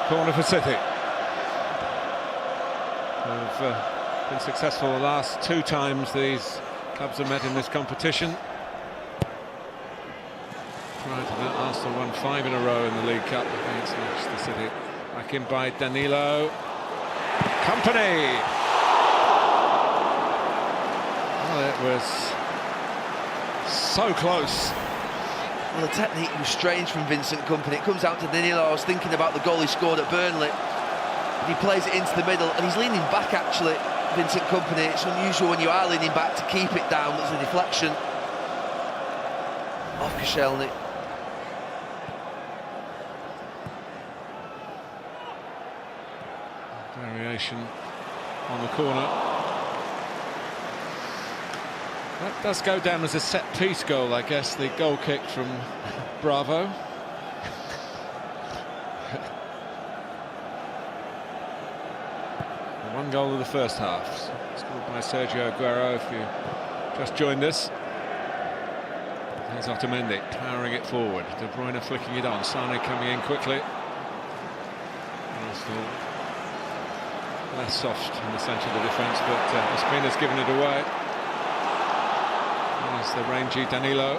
Corner for City. They've been successful the last 2 times these clubs have met in this competition. Prior to that, Arsenal won 5 in a row in the League Cup against Manchester City. Back in by Danilo. Company! Well, it was so close. Well, the technique was strange from Vincent Kompany. It comes out to Danilo. I was thinking about the goal he scored at Burnley. He plays it into the middle, and he's leaning back, actually, Vincent Kompany. It's unusual when you are leaning back to keep it down. There's a deflection off Koscielny. Variation on the corner. That does go down as a set-piece goal, I guess, the goal kick from Bravo. One goal of the first half, scored by Sergio Aguero, if you just joined us. There's Otamendi powering it forward. De Bruyne flicking it on. Sané coming in quickly. Arsenal less soft in the centre of the defence, but Ospina's given it away. There's the rangy Danilo.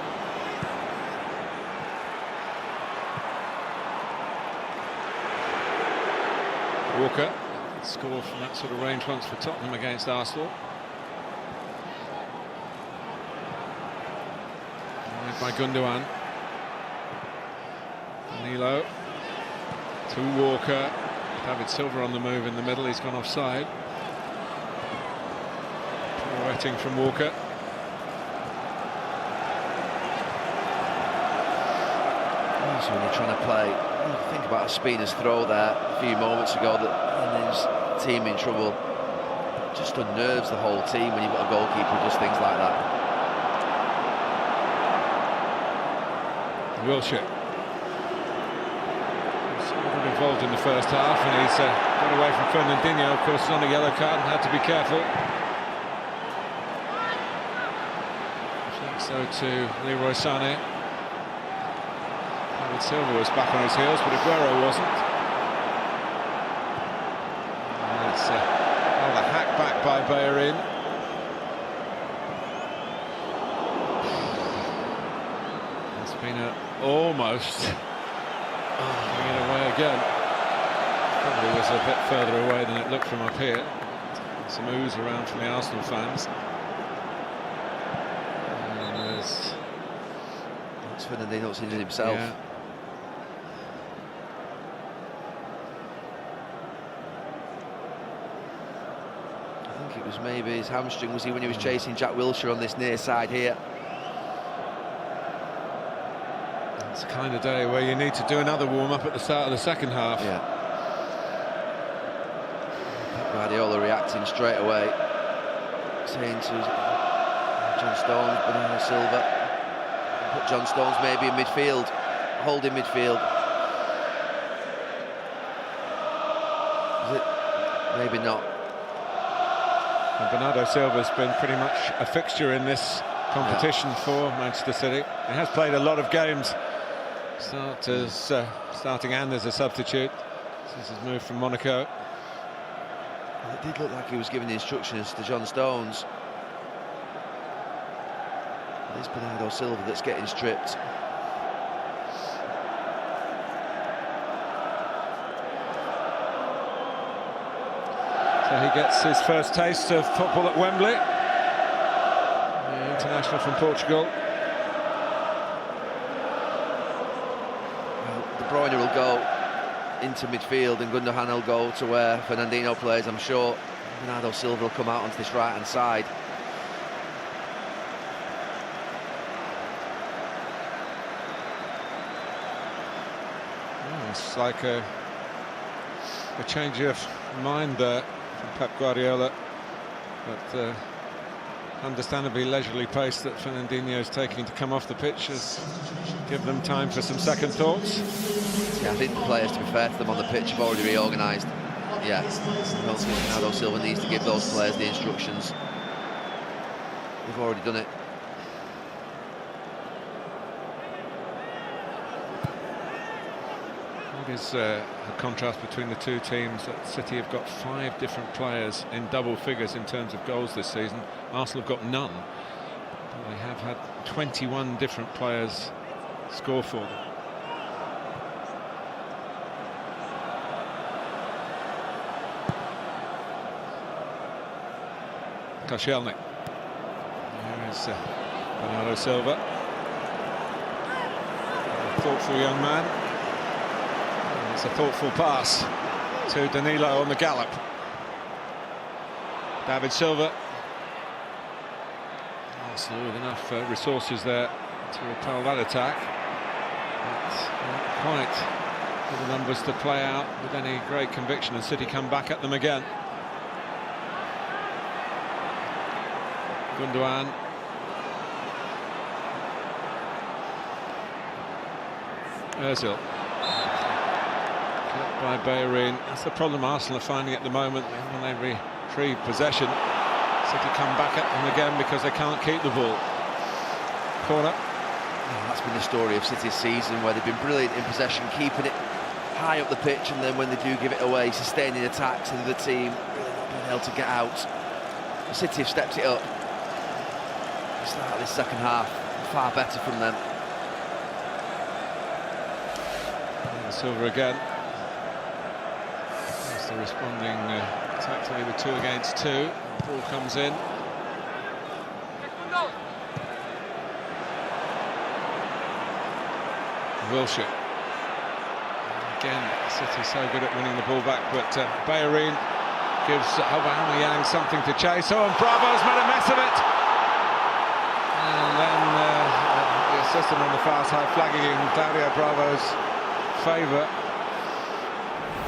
Walker scored from that sort of range once for Tottenham against Arsenal. Led by Gundogan. Danilo to Walker. David Silva on the move in the middle. He's gone offside. Pirouetting from Walker. So when you're trying to play, think about Ospina's throw there a few moments ago, that and his team in trouble. It just unnerves the whole team when you've got a goalkeeper who does things like that. Wilshere. Involved in the first half, and he's got away from Fernandinho. Of course, on a yellow card and had to be careful. So to Leroy Sané. David Silva was back on his heels, but Aguero wasn't. And it's another hack back by Bellerin. It's been almost bringing it away again. Probably was a bit further away than it looked from up here. Some ooze around from the Arsenal fans. And there's... That's Fernandinho's injured himself. Yeah. I think it was maybe his hamstring, was he, when he was chasing Jack Wilshere on this near side here. It's the kind of day where you need to do another warm-up at the start of the second half. Yeah. Guardiola reacting straight away, saying to John Stones, Bernardo Silva, put John Stones maybe in midfield, holding midfield. Is it? Maybe not. And Bernardo Silva's been pretty much a fixture in this competition for Manchester City. He has played a lot of games, starting and as a substitute since his move from Monaco. Well, it did look like he was giving instructions to John Stones. It's Bernardo Silva that's getting stripped. So he gets his first taste of football at Wembley. The international from Portugal. Well, De Bruyne will go into midfield and Gundogan will go to where Fernandinho plays, I'm sure. Bernardo Silva will come out onto this right-hand side. It's like a change of mind there from Pep Guardiola, but understandably leisurely pace that Fernandinho is taking to come off the pitch has given them time for some second thoughts. Yeah, I think the players, to be fair to them on the pitch, have already reorganised. Yeah, I don't think Bernardo Silva needs to give those players the instructions. They've already done it. It is a contrast between the two teams. That City have got 5 different players in double figures in terms of goals this season. Arsenal have got none. But they have had 21 different players score for them. Koscielny. There is Bernardo Silva. A thoughtful young man. And it's a thoughtful pass to Danilo on the gallop. David Silva. Arsenal with enough resources there to repel that attack. But not quite with the numbers to play out with any great conviction, and City come back at them again. Gundogan. Ozil. Cut by Bellerin. That's the problem Arsenal are finding at the moment when they retrieve possession. City come back at them again because they can't keep the ball. Corner. That's been the story of City's season, where they've been brilliant in possession, keeping it, high up the pitch, and then when they do give it away, sustaining attacks, and the team really not being able to get out. The City have stepped it up. The start of this second half, far better from them. Silva again. They're responding tactically with 2 against 2. Ball comes in. Wilshere. Again, City so good at winning the ball back, but Bellerin gives Aubameyang something to chase. Oh, and Bravo's made a mess of it. And then the assistant on the far side flagging in Claudio Bravo's favour.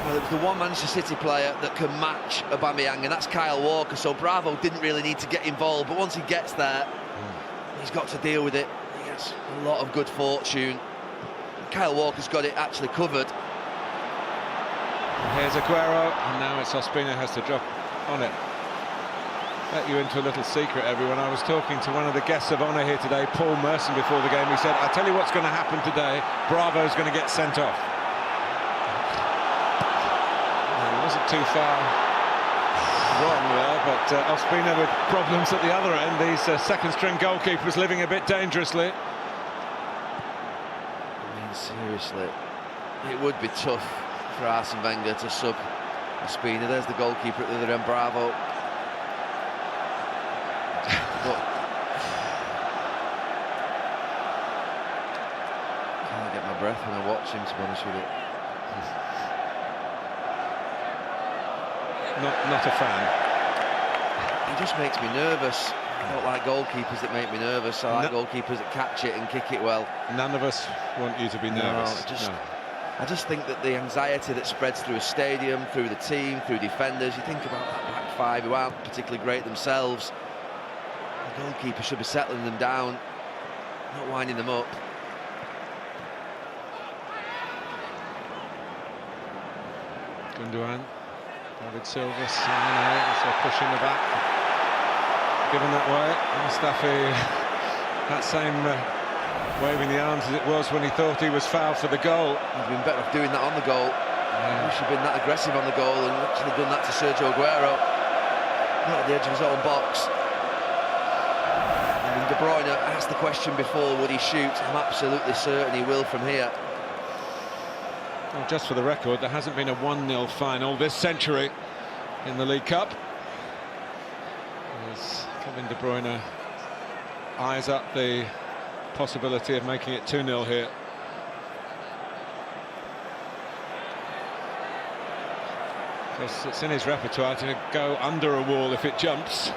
Well, it's the one Manchester City player that can match Aubameyang, and that's Kyle Walker, so Bravo didn't really need to get involved, but once he gets there, he's got to deal with it. He has a lot of good fortune. Kyle Walker's got it actually covered. Here's Aguero, and now it's Ospina has to drop on it. Let you into a little secret, everyone. I was talking to one of the guests of honour here today, Paul Merson, before the game. He said, I tell you what's going to happen today, Bravo's going to get sent off. He wasn't too far wrong there, but Ospina with problems at the other end. These second-string goalkeepers living a bit dangerously. I mean, seriously, it would be tough for Arsene Wenger to sub Ospina. There's the goalkeeper at the other end, Bravo. But can't get my breath when I watch him, to be honest with you. Not a fan. He just makes me nervous. I don't like goalkeepers that make me nervous. I like goalkeepers that catch it and kick it well. None of us want you to be nervous. I just think that the anxiety that spreads through a stadium, through the team, through defenders. You think about that back five who aren't particularly great themselves. The goalkeeper should be settling them down, not winding them up. Gundogan, David Silva, Sane, also pushing the back. Given that way, Mustafi, that same waving the arms as it was when he thought he was fouled for the goal. He'd been better off doing that on the goal. He should have been that aggressive on the goal and actually done that to Sergio Aguero. Not at the edge of his own box. I mean, De Bruyne asked the question before, would he shoot? I'm absolutely certain he will from here. Well, just for the record, there hasn't been a 1-0 final this century in the League Cup. As Kevin De Bruyne eyes up the possibility of making it 2-0 here. Because it's in his repertoire to go under a wall if it jumps.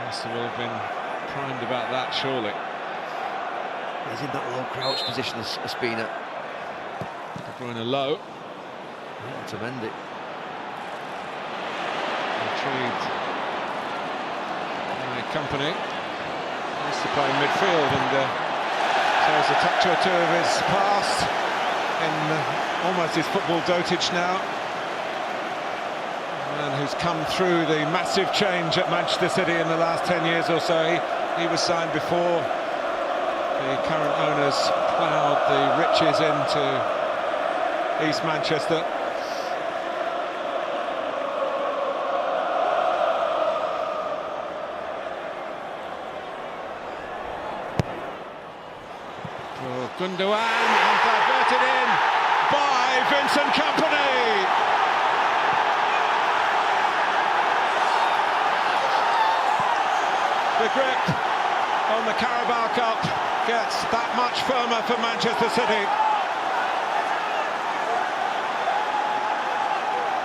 Leicester will have been primed about that, surely. He's in that low crouch position, Ospina. De Bruyne low. To mend it. Intrigued by company. Wants to play in midfield and shows a touch or two of his past in almost his football dotage now. A man who's come through the massive change at Manchester City in the last 10 years or so. He was signed before the current owners ploughed the riches into East Manchester. Gundogan, and diverted in by Vincent Kompany. The grip on the Carabao Cup gets that much firmer for Manchester City.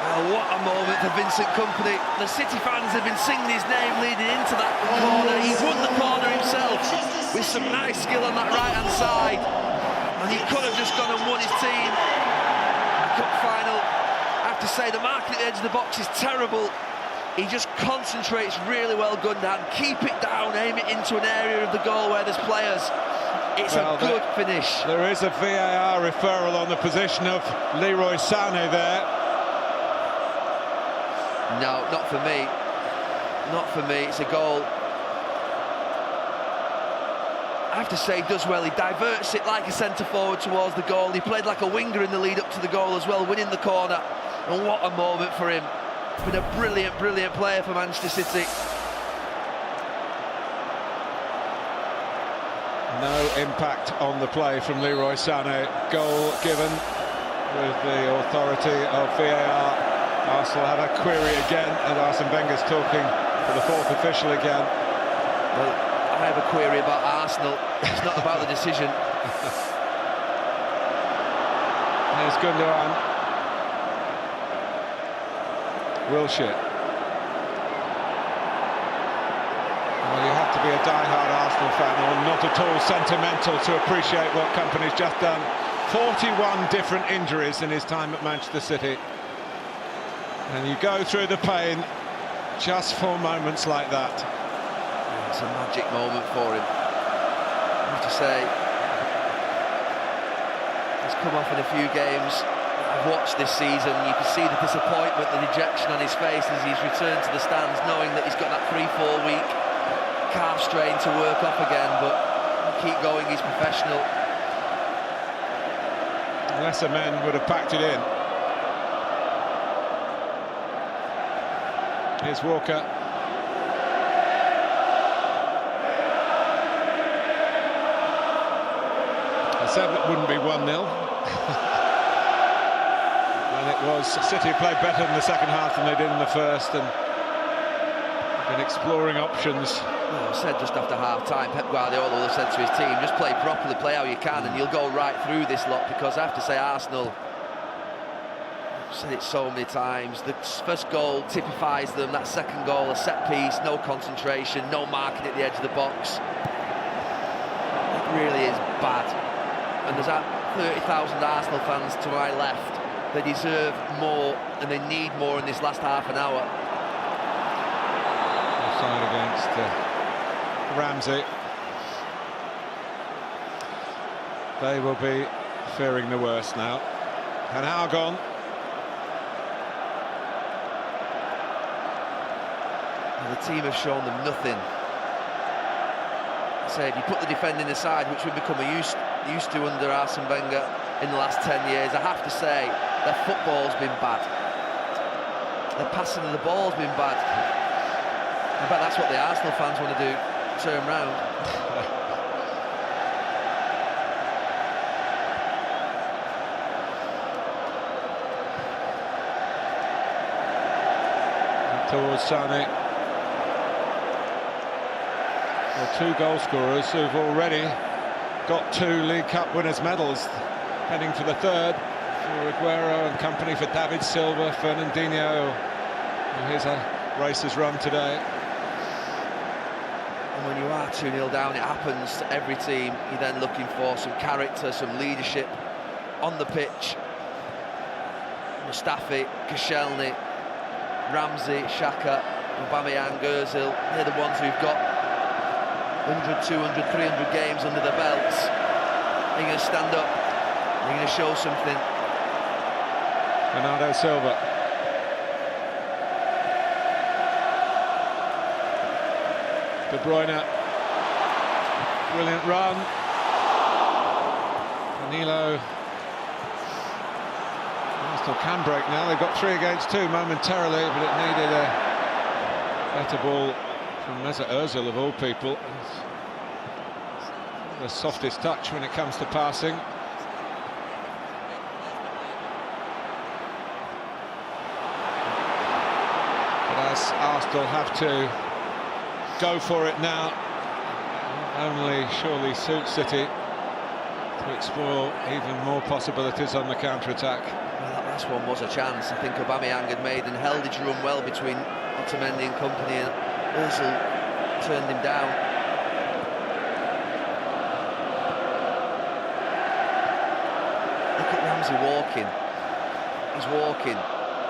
Well, what a moment for Vincent Kompany. The City fans have been singing his name leading into that corner. He won the corner himself with some nice skill on that right-hand side. And he could have just gone and won his team a cup final. I have to say, the marking at the edge of the box is terrible. He just concentrates really well, Gundogan. Keep it down, aim it into an area of the goal where there's players. It's a good finish. There is a VAR referral on the position of Leroy Sané there. No, not for me. Not for me, it's a goal. I have to say, he does well. He diverts it like a centre-forward towards the goal. He played like a winger in the lead-up to the goal as well, winning the corner. And what a moment for him. Been a brilliant, brilliant player for Manchester City. No impact on the play from Leroy Sané. Goal given with the authority of VAR. Arsenal have a query again, and Arsene Wenger's talking to the fourth official again. Well, I have a query about Arsenal. It's not about the decision. Here's Gundogan. Wilshere. Well, you have to be a die-hard Arsenal fan or not at all sentimental to appreciate what Kompany's just done. 41 different injuries in his time at Manchester City. And you go through the pain just for moments like that. It's a magic moment for him. I have to say, he's come off in a few games I've watched this season. You can see the disappointment, the dejection on his face as he's returned to the stands, knowing that he's got that 3-4 week calf strain to work off again, but keep going, he's professional. Lesser men would have packed it in. Here's Walker. I said it wouldn't be 1-0. And it was. City played better in the second half than they did in the first, and been exploring options. Well, I said just after half-time, Pep Guardiola will have said to his team, just play properly, play how you can, and you'll go right through this lot, because I have to say Arsenal, I've said it so many times, the first goal typifies them, that second goal, a set-piece, no concentration, no marking at the edge of the box. It really is bad. And there's that 30,000 Arsenal fans to my left. They deserve more, and they need more in this last half an hour. Offside against Ramsey. They will be fearing the worst now. An hour gone. And the team have shown them nothing. I say, if you put the defending aside, which we've become used to under Arsene Wenger in the last 10 years, I have to say their football's been bad. Their passing of the ball's been bad. I bet that's what the Arsenal fans want to do, turn round. Towards Sané. Well, two goal scorers who've already got 2 League Cup winners' medals, heading for the third for Aguero and Kompany for David Silva, Fernandinho. And here's a race has run today. And when you are 2-0 down, it happens to every team. You're then looking for some character, some leadership on the pitch. Mustafi, Koscielny, Ramsey, Xhaka, Aubameyang, Ozil, they're the ones who've got 100, 200, 300 games under their belts. They're going to stand up, they're going to show something. Bernardo Silva. De Bruyne. Brilliant run. Danilo. Arsenal can break now. They've got 3 against 2 momentarily, but it needed a better ball from Mesut Ozil of all people. The softest touch when it comes to passing. But as Arsenal have to go for it now, only surely suits City to explore even more possibilities on the counter-attack. Well, that last one was a chance. I think Aubameyang had made and held his run well between Otamendi and Kompany, and Ozil turned him down. Look at Ramsey walking. He's walking.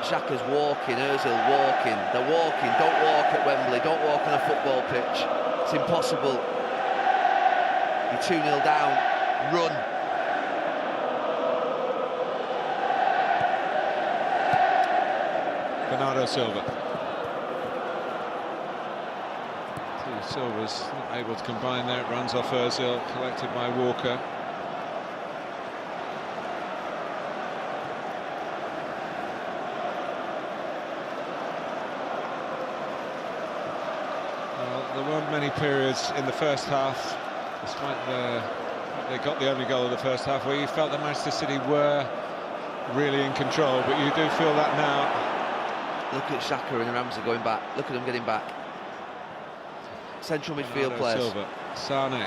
Xhaka's walking, Ozil walking. They're walking. Don't walk at Wembley. Don't walk on a football pitch. It's impossible. You're 2-0 down. Run. Bernardo Silva. Silva's not able to combine there. It runs off Ozil, collected by Walker. Well, there weren't many periods in the first half, despite they got the only goal of the first half, where you felt that Manchester City were really in control, but you do feel that now. Look at Xhaka and Ramsey going back. Look at them getting back. Central midfield players. Silva, Sane.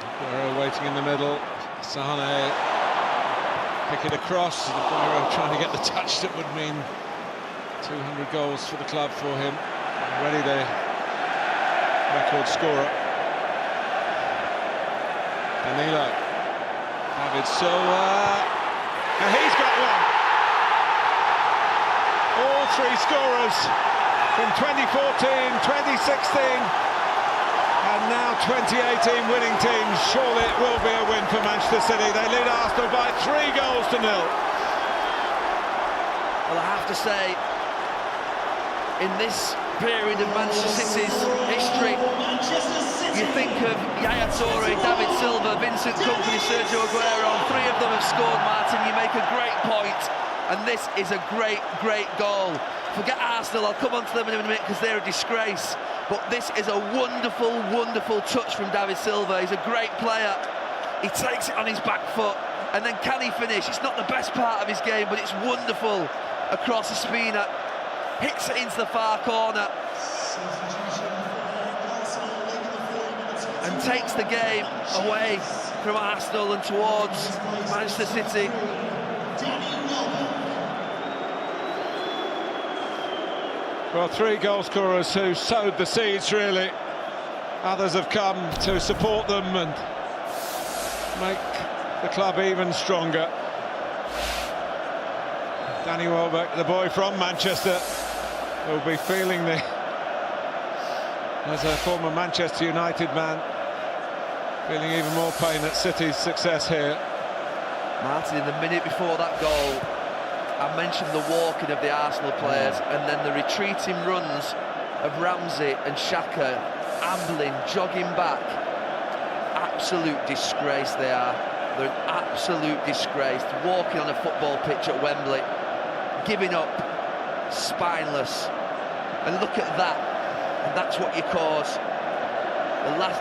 Aguero waiting in the middle. Sane pick it across. Aguero trying to get the touch that would mean 200 goals for the club for him. Already the record scorer. Danilo. David Silva. And he's got one. All three scorers from 2014, 2016 and now 2018 winning teams. Surely it will be a win for Manchester City. They lead Arsenal by 3 goals to 0. Well, I have to say, in this period of Manchester City's history, you think of Yaya Toure, David Silva, Vincent Kompany, Sergio Aguero. 3 of them have scored, Martin. You make a great point. And this is a great, great goal. Forget Arsenal, I'll come on to them in a minute because they're a disgrace. But this is a wonderful, wonderful touch from David Silva. He's a great player. He takes it on his back foot. And then can he finish? It's not the best part of his game, but it's wonderful. Across the spina, hits it into the far corner. And takes the game away from Arsenal and towards Manchester City. Well, 3 goal scorers who sowed the seeds, really. Others have come to support them and make the club even stronger. Danny Welbeck, the boy from Manchester, will be feeling the, as a former Manchester United man, feeling even more pain at City's success here. Martin, in the minute before that goal, I mentioned the walking of the Arsenal players and then the retreating runs of Ramsey and Xhaka, ambling, jogging back. Absolute disgrace they are. They're an absolute disgrace. Walking on a football pitch at Wembley, giving up, spineless. And look at that, and that's what you cause.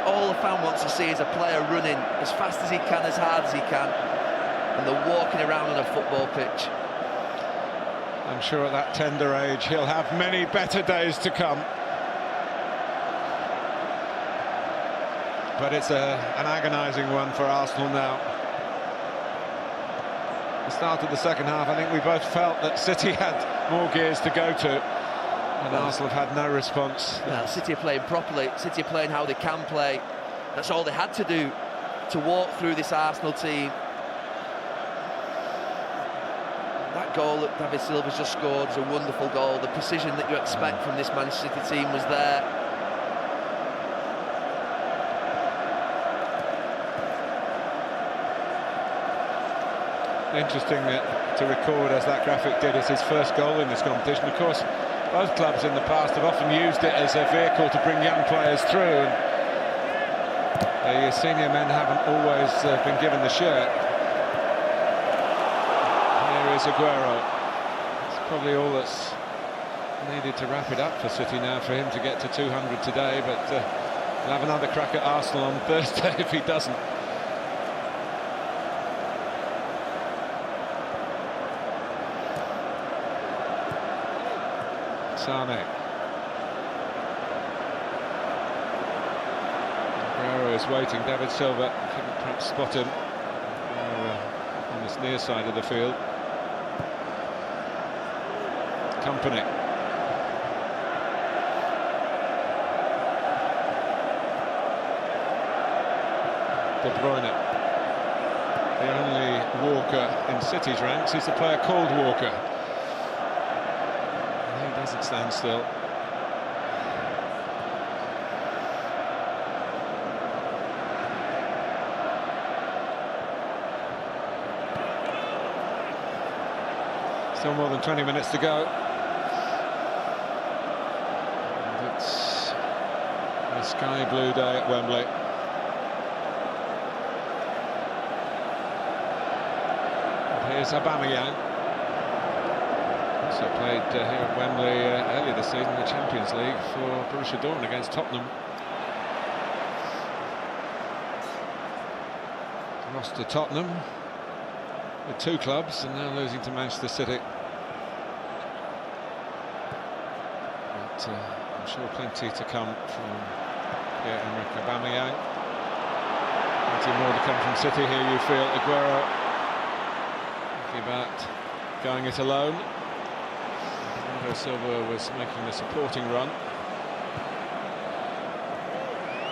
All the fan wants to see is a player running as fast as he can, as hard as he can, and they're walking around on a football pitch. I'm sure at that tender age he'll have many better days to come. But it's an agonising one for Arsenal now. The start of the second half, I think we both felt that City had more gears to go to, and Arsenal have had no response. Well, City are playing properly. City are playing how they can play. That's all they had to do to walk through this Arsenal team. That goal that David Silva's just scored is a wonderful goal. The precision that you expect from this Manchester City team was there. Interesting to record, as that graphic did, as his first goal in this competition. Of course, both clubs in the past have often used it as a vehicle to bring young players through, and the senior men haven't always been given the shirt. Aguero. It's probably all that's needed to wrap it up for City now, for him to get to 200 today, but he'll have another crack at Arsenal on Thursday if he doesn't. Sane. Aguero is waiting. David Silva couldn't perhaps spot him on this near side of the field. Kompany. De Bruyne. The only Walker in City's ranks is the player called Walker. He doesn't stand still. Still more than 20 minutes to go. And it's A sky blue day at Wembley. And here's Aubameyang. Also played here at Wembley earlier this season in the Champions League for Borussia Dortmund against Tottenham. Lost to Tottenham with 2 clubs and now losing to Manchester City. But I'm sure plenty to come from Pierre-Emerick Aubameyang. Plenty more to come from City here, you feel. Aguero thinking about going it alone. Bernardo Silva was making the supporting run.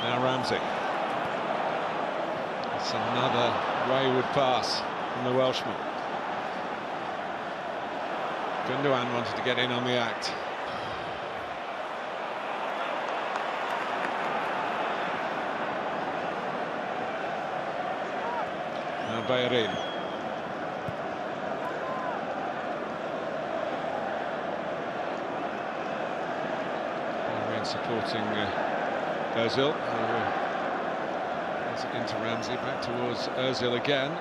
Now Ramsey. It's another wayward pass from the Welshman. Gundogan wanted to get in on the act. Now Bellerin. Bellerin supporting Ozil, who into Ramsey, back towards Ozil again.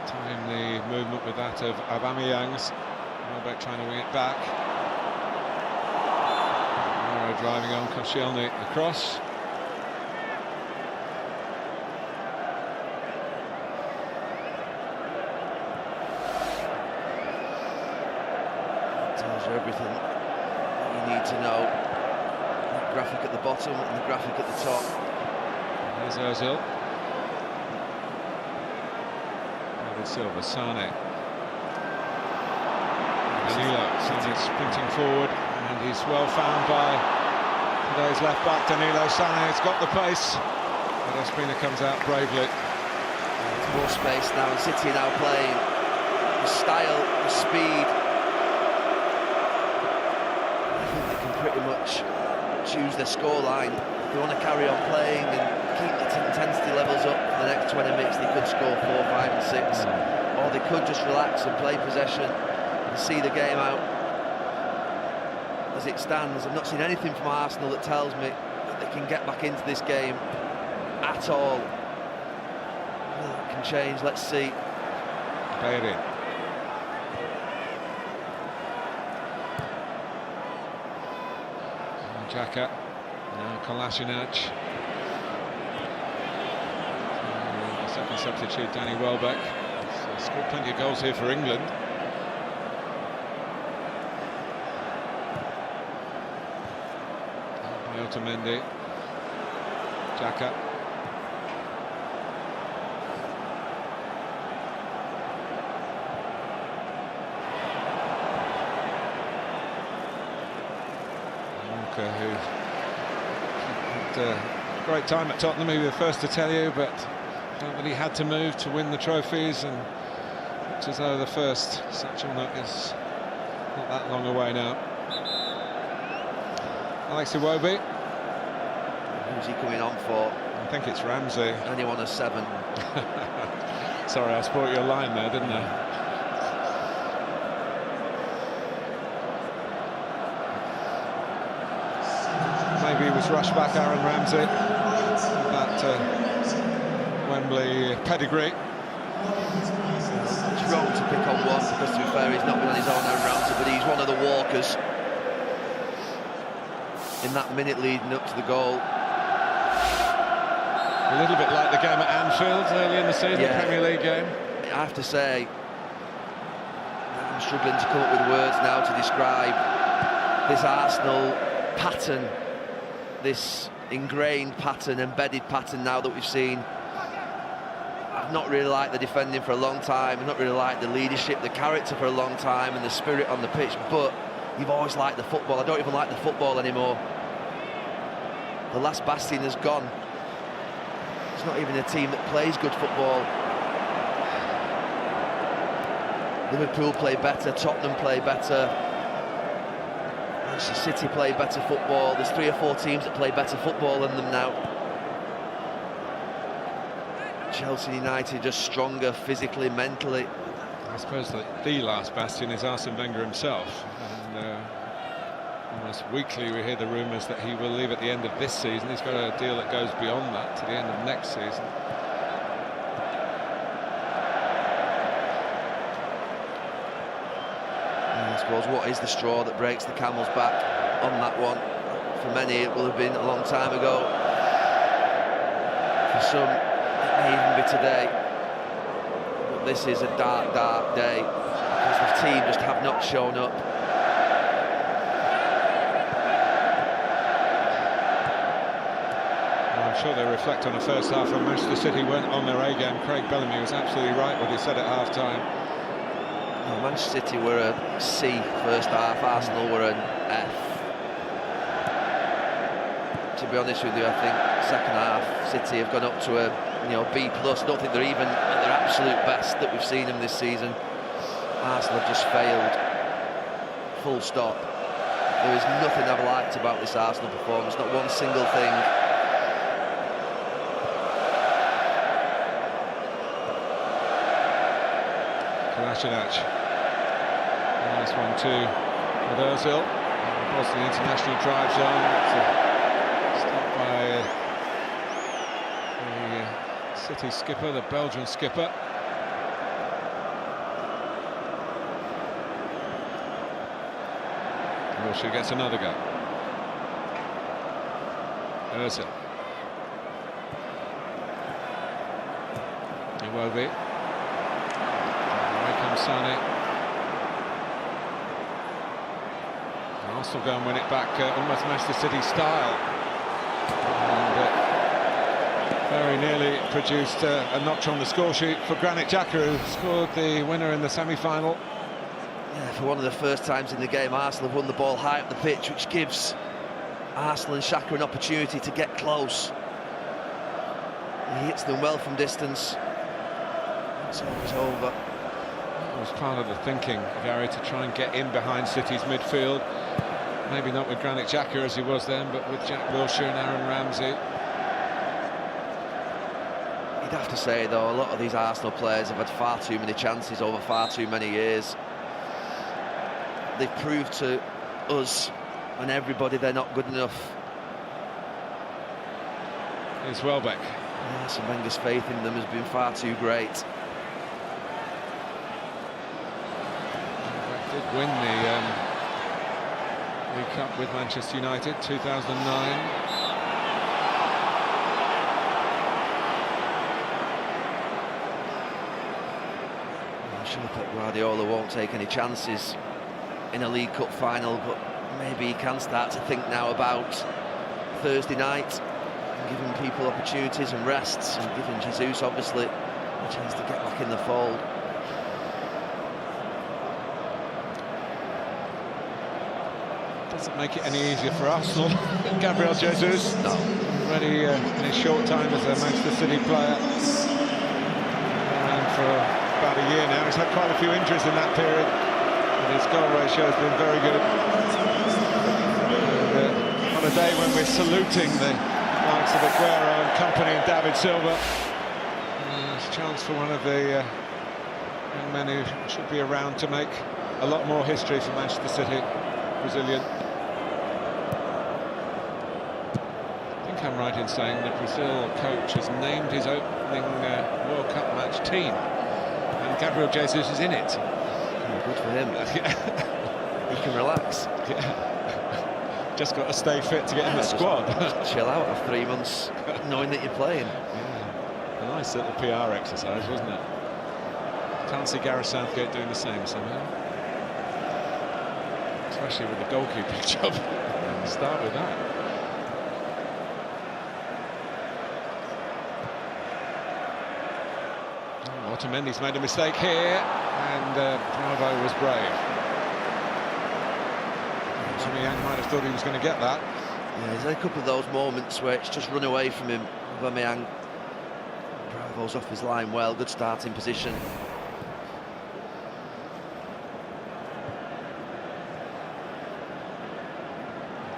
Time the movement with that of Aubameyang's. Welbeck trying to wing it back. Aguero driving on, Koscielny across. Tells you everything that you need to know. That graphic at the bottom and the graphic at the top. There's Ozil. David Silva, Sane. Danilo, Sane sprinting forward, and he's well found by today's left back, Danilo. Sane has got the pace, but Ospina comes out bravely. There's more space now, and City now playing the style, the speed. I think they can pretty much choose their scoreline. If they want to carry on playing and keep the intensity levels up for the next 20 minutes, they could score 4, 5 and 6. Or they could just relax and play possession and see the game out as it stands. I've not seen anything from Arsenal that tells me that they can get back into this game at all. It can change, let's see. Bellerin. Xhaka. Now Kolasinac. The second substitute, Danny Welbeck. He's scored plenty of goals here for England. By Otamendi. Xhaka. Walker, who had a great time at Tottenham, he was the first to tell you, but felt that he had to move to win the trophies, and it's as though the first such honour is not that long away now. Alex Iwobi. Who's he coming on for? I think it's Ramsey. Anyone a 7. Sorry, I spoilt your line there, didn't I? Maybe he was rushed back, Aaron Ramsey. That Wembley pedigree. It's wrong to pick on one, because to be fair, he's not been on his own Ramsey, but he's one of the walkers in that minute leading up to the goal. A little bit like the game at Anfield early in the season, the Premier League game. I have to say, I'm struggling to come up with words now to describe this Arsenal pattern, this ingrained pattern, embedded pattern now that we've seen. I've not really liked the defending for a long time, I've not really liked the leadership, the character for a long time, and the spirit on the pitch, but you've always liked the football. I don't even like the football anymore. The last bastion has gone. It's not even a team that plays good football. Liverpool play better, Tottenham play better, Manchester City play better football. There's 3 or 4 teams that play better football than them now. Chelsea and United just stronger physically, mentally. I suppose that the last bastion is Arsene Wenger himself, and Almost weekly we hear the rumours that he will leave at the end of this season. He's got a deal that goes beyond that to the end of next season. I suppose, what is the straw that breaks the camel's back on that one? For many it will have been a long time ago. For some it may even be today. But this is a dark, dark day because the team just have not shown up. I'm sure they reflect on the first half when Manchester City weren't on their A game. Craig Bellamy was absolutely right what he said at half-time. Well, Manchester City were a C first half, Arsenal were an F. To be honest with you, I think second half City have gone up to a B+. I don't think they're even at their absolute best that we've seen them this season. Arsenal have just failed. Full stop. There is nothing I've liked about this Arsenal performance, not one single thing. Kolasinac. Nice one too with Ozil. Was the international drive zone. Stopped by the City skipper, the Belgian skipper. Wilshere gets another go. Ozil. Iwobi. Sane. Arsenal go and win it back, almost Manchester City style. And very nearly produced a notch on the score sheet for Granit Xhaka, who scored the winner in the semi-final. Yeah, for one of the first times in the game, Arsenal have won the ball high up the pitch, which gives Arsenal and Xhaka an opportunity to get close. He hits them well from distance. It's always over. It was part of the thinking, Gary, to try and get in behind City's midfield. Maybe not with Granit Xhaka as he was then, but with Jack Wilshere and Aaron Ramsey. You'd have to say, though, a lot of these Arsenal players have had far too many chances over far too many years. They've proved to us and everybody they're not good enough. Here's Welbeck. Yes, and Wenger's faith in them has been far too great. Did win the League Cup with Manchester United 2009. I'm sure Pep Guardiola won't take any chances in a League Cup final, but maybe he can start to think now about Thursday night and giving people opportunities and rests, and giving Jesus obviously a chance to get back in the fold. Doesn't make it any easier for Arsenal. Gabriel Jesus, already in his short time as a Manchester City player, and for about a year now, he's had quite a few injuries in that period, and his goal ratio has been very good. And, on a day when we're saluting the likes of Aguero and company and David Silva, there's a chance for one of the young men who should be around to make a lot more history for Manchester City. Brazilian. I'm right in saying the Brazil coach has named his opening World Cup match team, and Gabriel Jesus is in it. Oh, good for him. He can relax. Yeah. Just got to stay fit to get in the squad. Chill out after 3 months knowing that you're playing. Yeah. A nice little PR exercise, wasn't it? Can't see Gareth Southgate doing the same somehow. Especially with the goalkeeping job. Start with that. Otamendi's made a mistake here, and Bravo was brave. Aubameyang might have thought he was going to get that. Yeah, there's a couple of those moments where it's just run away from him. Aubameyang, Bravo's off his line well, good starting position.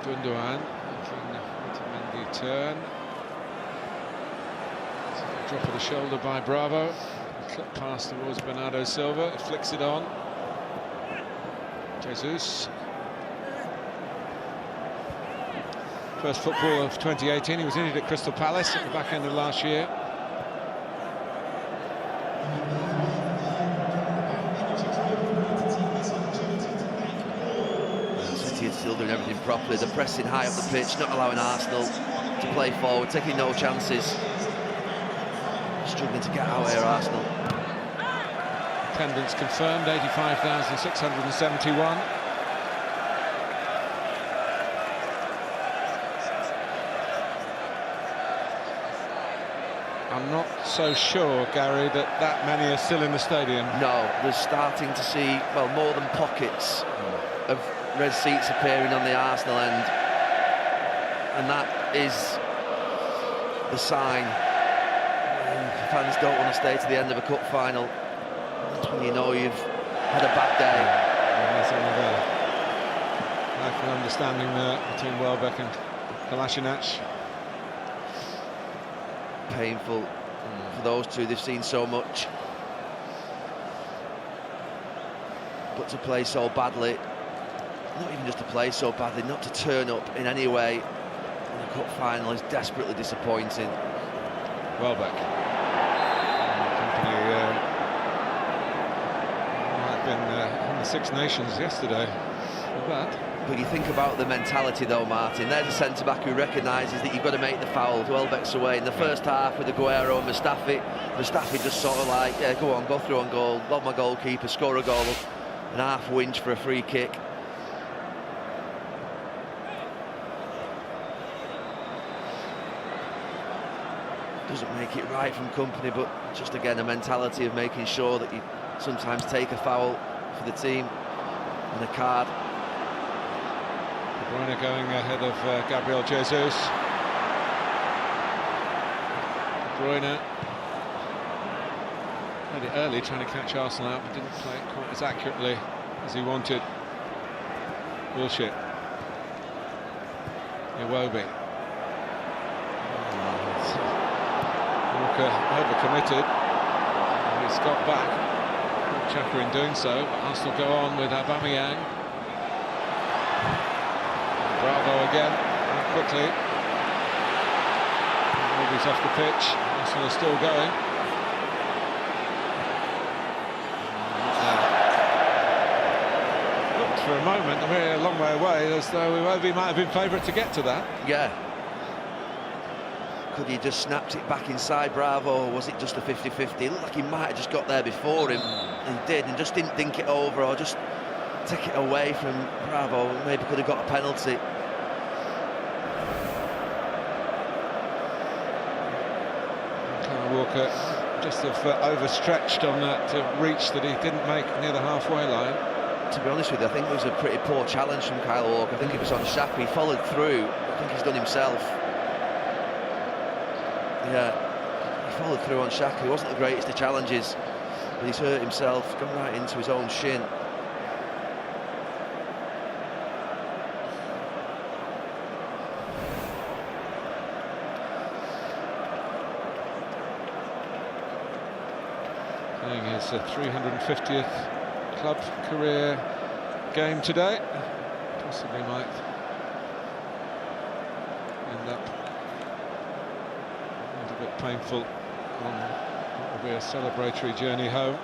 Gundogan making Otamendi turn. Drop of the shoulder by Bravo. Clip pass towards Bernardo Silva. He flicks it on. Jesus. First football of 2018. He was injured at Crystal Palace at the back end of last year. City is still doing everything properly. They're pressing high up the pitch, not allowing Arsenal to play forward, taking no chances. Struggling to get out here, Arsenal. Attendance confirmed, 85,671. I'm not so sure, Gary, that many are still in the stadium. No, they're starting to see, well, more than pockets of red seats appearing on the Arsenal end. And that is the sign. Fans don't want to stay to the end of a cup final. That's when you know you've had a bad day. There's another lack of understanding there between Welbeck and Kolasinac. Painful for those two. They've seen so much, but to play so badly, not even just to play so badly, not to turn up in any way in a cup final is desperately disappointing. Welbeck. Company might have been in the Six Nations yesterday with that. But you think about the mentality though, Martin. There's a centre-back who recognises that you've got to make the foul. Welbeck's away in the first half with Aguero and Mustafi. Mustafi just sort of like, yeah, go on, go through on goal, lob my goalkeeper, score a goal, and half winch for a free kick. Doesn't make it right from company, but just again a mentality of making sure that you sometimes take a foul for the team and a card. De Bruyne going ahead of Gabriel Jesus. De Bruyne really early trying to catch Arsenal out, but didn't play it quite as accurately as he wanted. Bullshit. Iwobi. Walker overcommitted. He's got back. Chaka in doing so, but Arsenal go on with Aubameyang. Bravo again, very quickly. Iwobi's off the pitch. Arsenal are still going. Looked for a moment, we're a long way away, as though Iwobi might have been favourite to get to that. Yeah. Could he just snapped it back inside Bravo, or was it just a 50-50? It looked like he might have just got there before him, and did, and just didn't think it over, or just take it away from Bravo. Maybe could have got a penalty. Kyle Walker just have overstretched on that reach that he didn't make near the halfway line. To be honest with you, I think it was a pretty poor challenge from Kyle Walker. I think it was on Shaq. He followed through. I think he's done himself. Yeah, he followed through on Shaq. He wasn't the greatest of challenges, but he's hurt himself, gone right into his own shin. Playing his 350th club career game today. Possibly might end up a bit painful on what will be a celebratory journey home.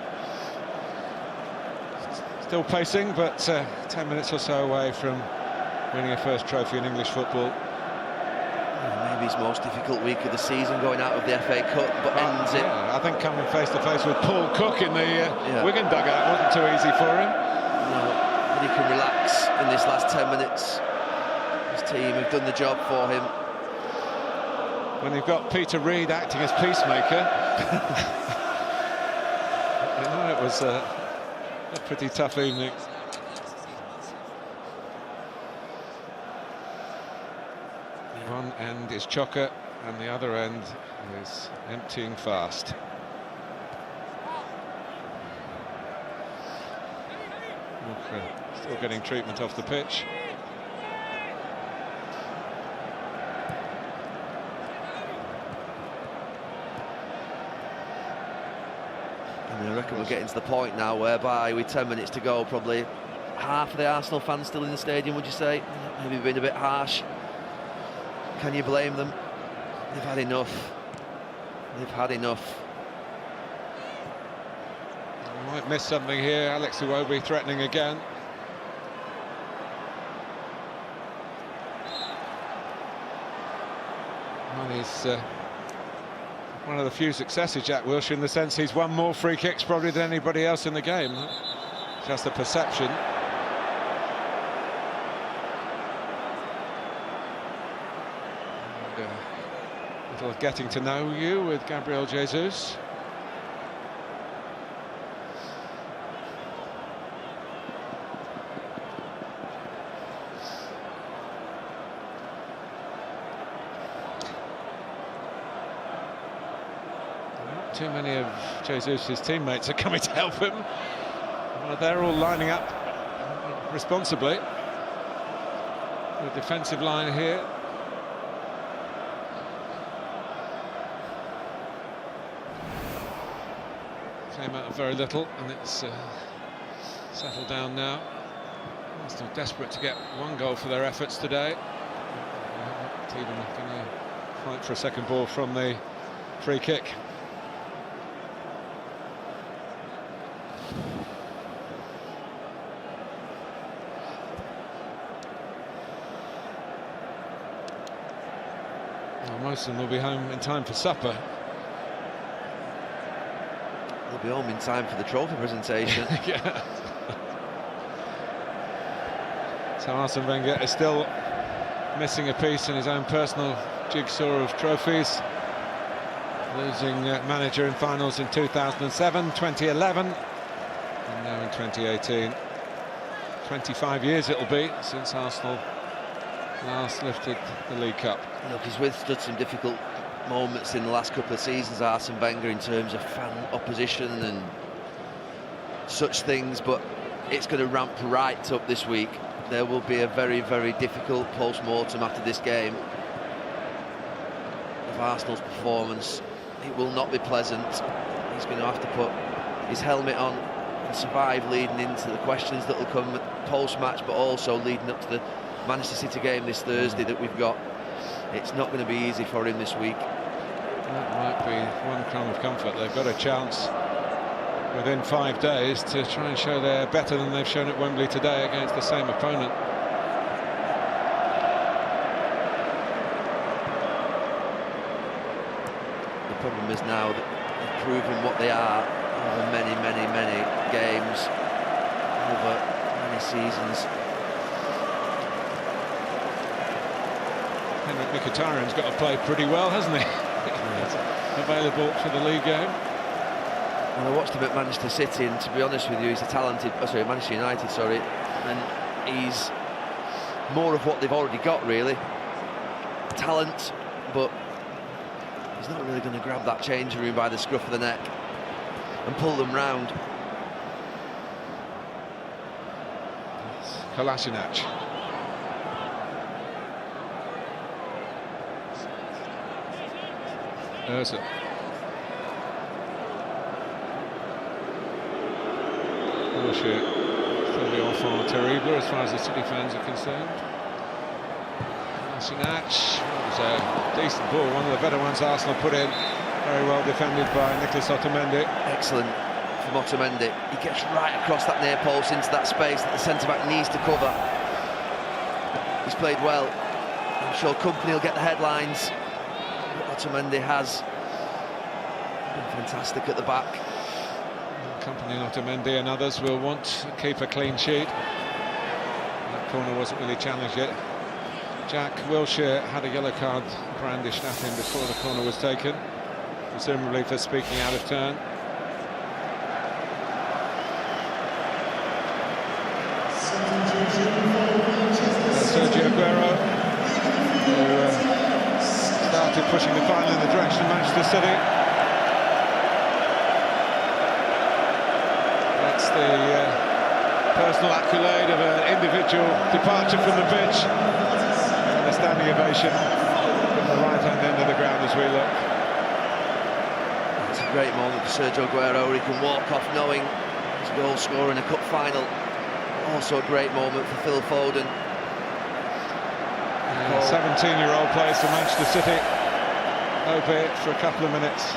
Still pacing, but 10 minutes or so away from winning a first trophy in English football. Maybe his most difficult week of the season, going out of the FA Cup, but ends it. I think coming face to face with Paul Cook in the Wigan dugout wasn't too easy for him. No, but he can relax in this last 10 minutes. His team have done the job for him. When you've got Peter Reid acting as peacemaker, you know, it was a pretty tough evening. One end is Chocker, and the other end is emptying fast. Walker still getting treatment off the pitch. I reckon we're getting to the point now whereby with 10 minutes to go, probably half of the Arsenal fans still in the stadium, would you say? Maybe being a bit harsh. Can you blame them? They've had enough. They've had enough. Might miss something here. Alex Iwobi threatening again. Well, he's one of the few successes, Jack Wilshere, in the sense he's won more free kicks probably than anybody else in the game. Just a perception. And, little getting to know you with Gabriel Jesus. Too many of Jesus' teammates are coming to help him. Well, they're all lining up responsibly. The defensive line here. Came out of very little, and it's settled down now. Still desperate to get one goal for their efforts today. Not even going to fight for a second ball from the free kick. Most of them will be home in time for supper. They'll be home in time for the trophy presentation. Yeah. So Arsene Wenger is still missing a piece in his own personal jigsaw of trophies. Losing manager in finals in 2007, 2011, and now in 2018. 25 years it'll be since Arsenal last lifted the League Cup. Look, he's withstood some difficult moments in the last couple of seasons, Arsene Wenger, in terms of fan opposition and such things, but it's going to ramp right up this week. There will be a very, very difficult post-mortem after this game of Arsenal's performance. It will not be pleasant. He's going to have to put his helmet on and survive leading into the questions that will come post-match, but also leading up to the Manchester City game this Thursday that we've got. It's not going to be easy for him this week. That might be one crumb of comfort. They've got a chance within 5 days to try and show they're better than they've shown at Wembley today against the same opponent. The problem is now that they've proven what they are over many, many, many games, over many seasons. Henrik Mkhitaryan's got to play pretty well, hasn't he? Available for the league game. Well, I watched him at Manchester City, and to be honest with you, he's a talented... Manchester United, sorry. And he's more of what they've already got, really. Talent, but he's not really going to grab that changing room by the scruff of the neck and pull them round. Kolasinac. Özil. Wilshere still the enfant terrible as far as the City fans are concerned. Kolasinac was a decent ball, one of the better ones Arsenal put in. Very well defended by Nicolas Otamendi. Excellent from Otamendi. He gets right across that near post into that space that the centre-back needs to cover. He's played well. I'm sure Company will get the headlines. Otamendi has been fantastic at the back. Company and Otamendi and others will want to keep a clean sheet. That corner wasn't really challenged yet. Jack Wilshere had a yellow card brandished at him before the corner was taken, presumably for speaking out of turn. Sergio Aguero, who started pushing the final in the direction of Manchester City. That's the personal accolade of an individual departure from the pitch. And a standing ovation from the right-hand end of the ground as we look. It's a great moment for Sergio Aguero. He can walk off knowing he's a goal scorer in a cup final. Also a great moment for Phil Foden. Yes, 17-year-old plays for Manchester City, albeit for a couple of minutes.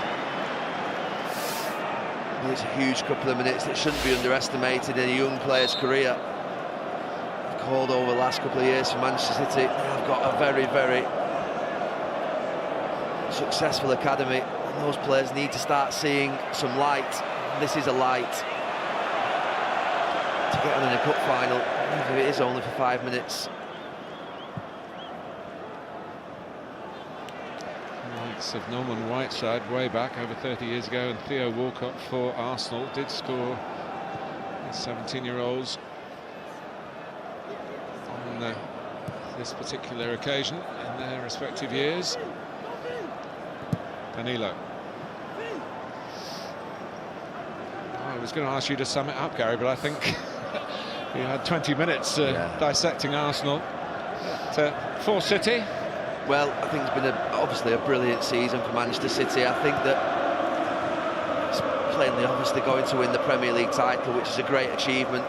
It's a huge couple of minutes that shouldn't be underestimated in a young player's career. Called over the last couple of years for Manchester City. They've got a very, very successful academy, and those players need to start seeing some light. This is a light to get on in a cup final, even if it is only for 5 minutes. The likes of Norman Whiteside way back over 30 years ago, and Theo Walcott for Arsenal did score 17-year-olds on this particular occasion in their respective years. Danilo. I was going to ask you to sum it up, Gary, but I think you had 20 minutes dissecting Arsenal. For City? Well, I think it's been obviously a brilliant season for Manchester City. I think that it's plainly obviously going to win the Premier League title, which is a great achievement.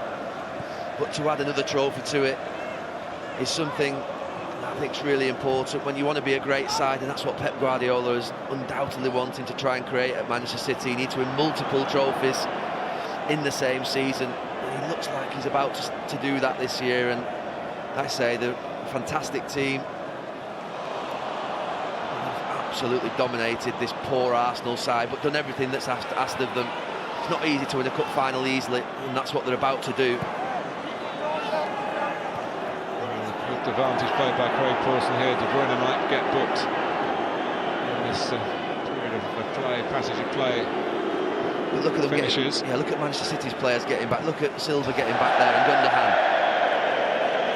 But to add another trophy to it is something I think is really important when you want to be a great side, and that's what Pep Guardiola is undoubtedly wanting to try and create at Manchester City. You need to win multiple trophies in the same season. And he looks like he's about to do that this year, and I say they're a fantastic team. Absolutely dominated this poor Arsenal side, but done everything that's asked of them. It's not easy to win a cup final easily, and that's what they're about to do. Good advantage played by Craig Pawson here. De Bruyne might get booked in this period of play, passage of play. But look at them finishes. Look at Manchester City's players getting back. Look at Silva getting back there, and Gundogan,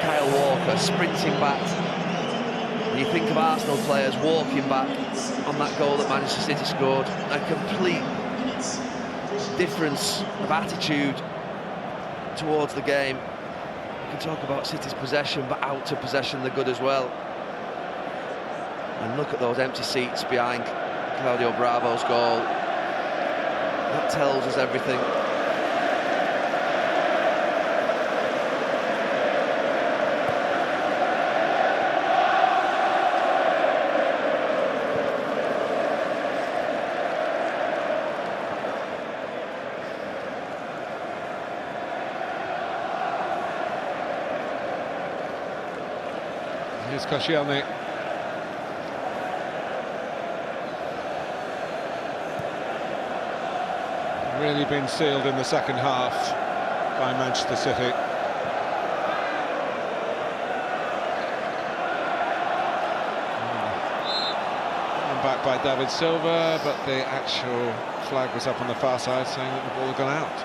Kyle Walker sprinting back. And you think of Arsenal players walking back on that goal that Manchester City scored. A complete difference of attitude towards the game. You can talk about City's possession, but out of possession they're good as well. And look at those empty seats behind Claudio Bravo's goal. That tells us everything. Here's Koscielny. Really been sealed in the second half by Manchester City. And back by David Silva, but the actual flag was up on the far side saying that the ball had gone out.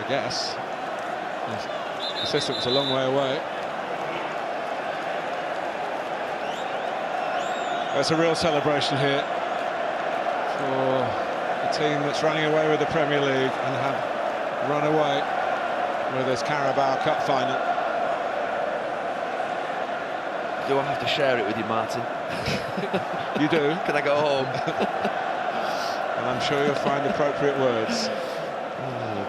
I guess. The assistant was a long way away. There's a real celebration here for a team that's running away with the Premier League and have run away with this Carabao Cup final. Do I have to share it with you, Martin? You do? Can I go home? And I'm sure you'll find appropriate words.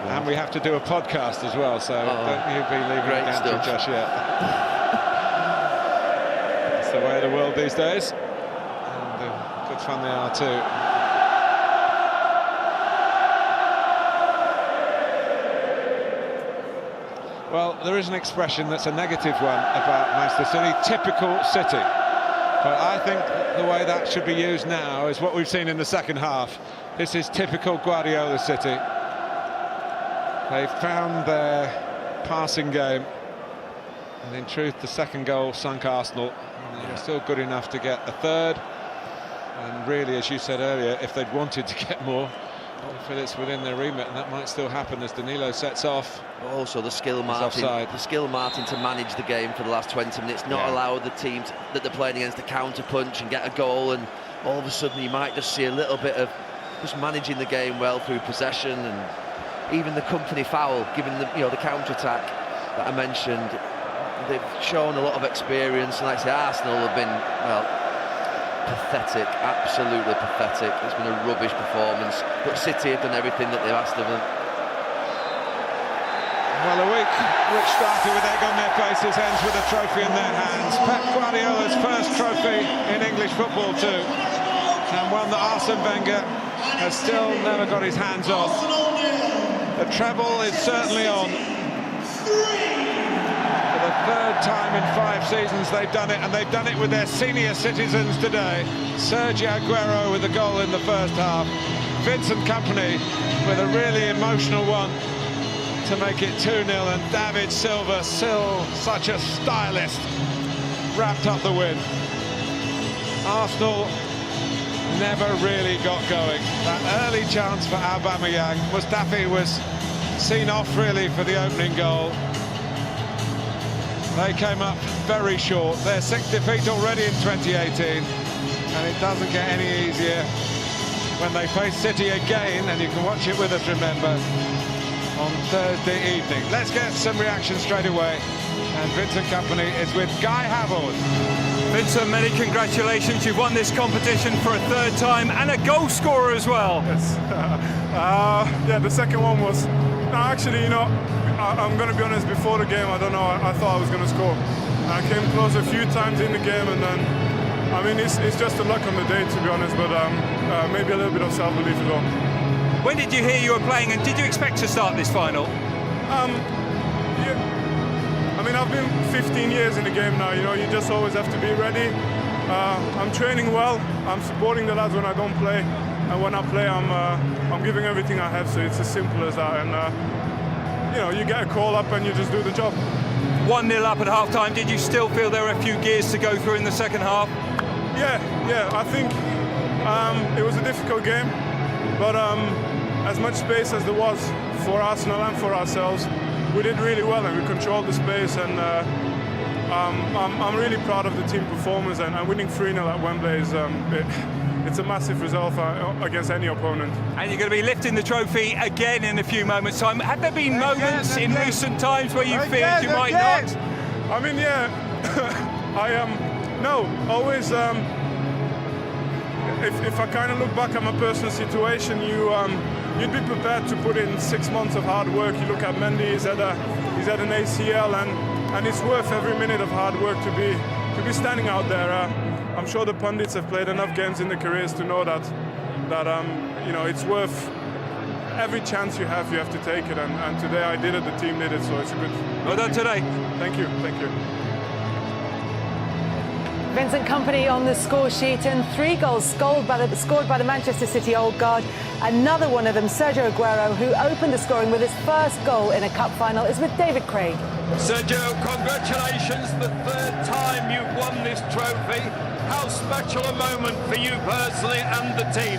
And we have to do a podcast as well, so don't you be leaving it down to just yet. It's the way of the world these days. And good fun they are too. Well, there is an expression that's a negative one about Manchester City, typical City. But I think the way that should be used now is what we've seen in the second half. This is typical Guardiola City. They've found their passing game, and in truth the second goal sunk Arsenal. And they were still good enough to get a third, and really, as you said earlier, if they'd wanted to get more, I feel it's within their remit, and that might still happen as Danilo sets off. Also the skill Martin to manage the game for the last 20 minutes, not allow the team that they're playing against to counter punch and get a goal, and all of a sudden you might just see a little bit of just managing the game well through possession, and even the company foul, given the the counter-attack that I mentioned. They've shown a lot of experience, and like I say, Arsenal have been, well, pathetic, absolutely pathetic. It's been a rubbish performance, but City have done everything that they've asked of them. Well, a week which started with egg on their faces ends with a trophy in their hands. Pep Guardiola's first trophy in English football too, and one that Arsene Wenger has still never got his hands on. The treble is certainly on. For the third time in 5 seasons they've done it, and they've done it with their senior citizens today. Sergio Aguero with the goal in the first half. Vincent Kompany with a really emotional one to make it 2-0, and David Silva, still such a stylist, wrapped up the win. Arsenal never really got going. That early chance for Aubameyang, Mustafi was seen off really for the opening goal. They came up very short. Their 6th defeat already in 2018, and it doesn't get any easier when they face City again, and you can watch it with us, remember, on Thursday evening. Let's get some reaction straight away, and Vincent Kompany is with Guy Havel. Vincent, many congratulations. You've won this competition for a 3rd time and a goal scorer as well. Yes. Yeah, the second one was... No, actually, you know, I'm going to be honest, before the game, I don't know, I thought I was going to score. I came close a few times in the game, and then, I mean, it's just the luck on the day, to be honest, but maybe a little bit of self-belief as well. When did you hear you were playing, and did you expect to start this final? Yeah. I mean, I've been 15 years in the game now, you know, you just always have to be ready. I'm training well, I'm supporting the lads when I don't play, and when I play, I'm giving everything I have, so it's as simple as that, and, you know, you get a call up and you just do the job. 1-0 up at half-time, did you still feel there were a few gears to go through in the second half? Yeah, I think it was a difficult game, but as much space as there was for Arsenal and for ourselves, we did really well and we controlled the space, and I'm really proud of the team performance, and winning 3-0 at Wembley is it's a massive result against any opponent. And you're going to be lifting the trophy again in a few moments' time. Have there been moments in recent times where you feared you might not? I mean, yeah, I no, always. If I kind of look back at my personal situation, you'd be prepared to put in 6 months of hard work. You look at Mendy; he's had an ACL, and it's worth every minute of hard work to be standing out there. I'm sure the pundits have played enough games in their careers to know that you know, it's worth every chance you have to take it, and today I did it, the team did it, so it's a good. Well done today. Thank you. Vincent Kompany on the score sheet, and 3 goals scored by the Manchester City Old Guard. Another one of them, Sergio Aguero, who opened the scoring with his first goal in a cup final, is with David Craig. Sergio, congratulations, the 3rd time you've won this trophy. How special a moment for you personally and the team?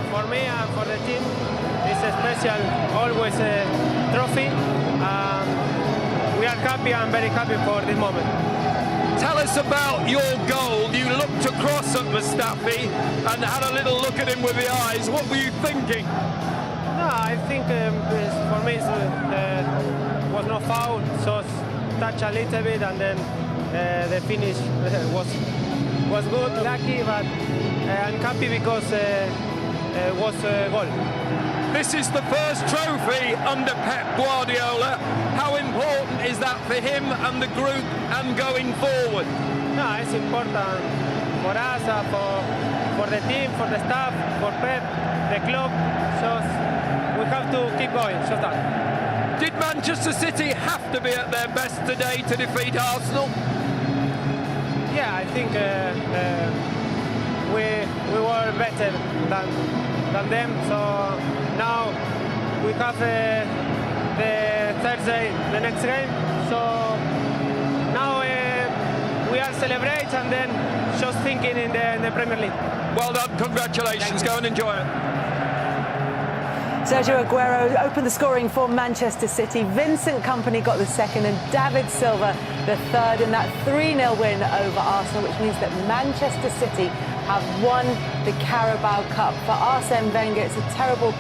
For me and for the team, it's a special, always a trophy. We are happy and very happy for this moment. Tell us about your goal. You looked across at Mustafi and had a little look at him with the eyes. What were you thinking? No, I think for me it was no foul, so touch a little bit, and then the finish was good, lucky, but I'm happy because it was a goal. This is the first trophy under Pep Guardiola. How important is that for him and the group and going forward? No, it's important for us, for the team, for the staff, for Pep, the club. So we have to keep going, just that. Did Manchester City have to be at their best today to defeat Arsenal? Yeah, I think we were better than them. So now we have the Thursday, the next game. So now we are celebrating and then just thinking in the Premier League. Well done, congratulations. Go and enjoy it. Sergio Aguero opened the scoring for Manchester City. Vincent Kompany got the second, and David Silva the third in that 3-0 win over Arsenal, which means that Manchester City have won the Carabao Cup. For Arsene Wenger, it's a terrible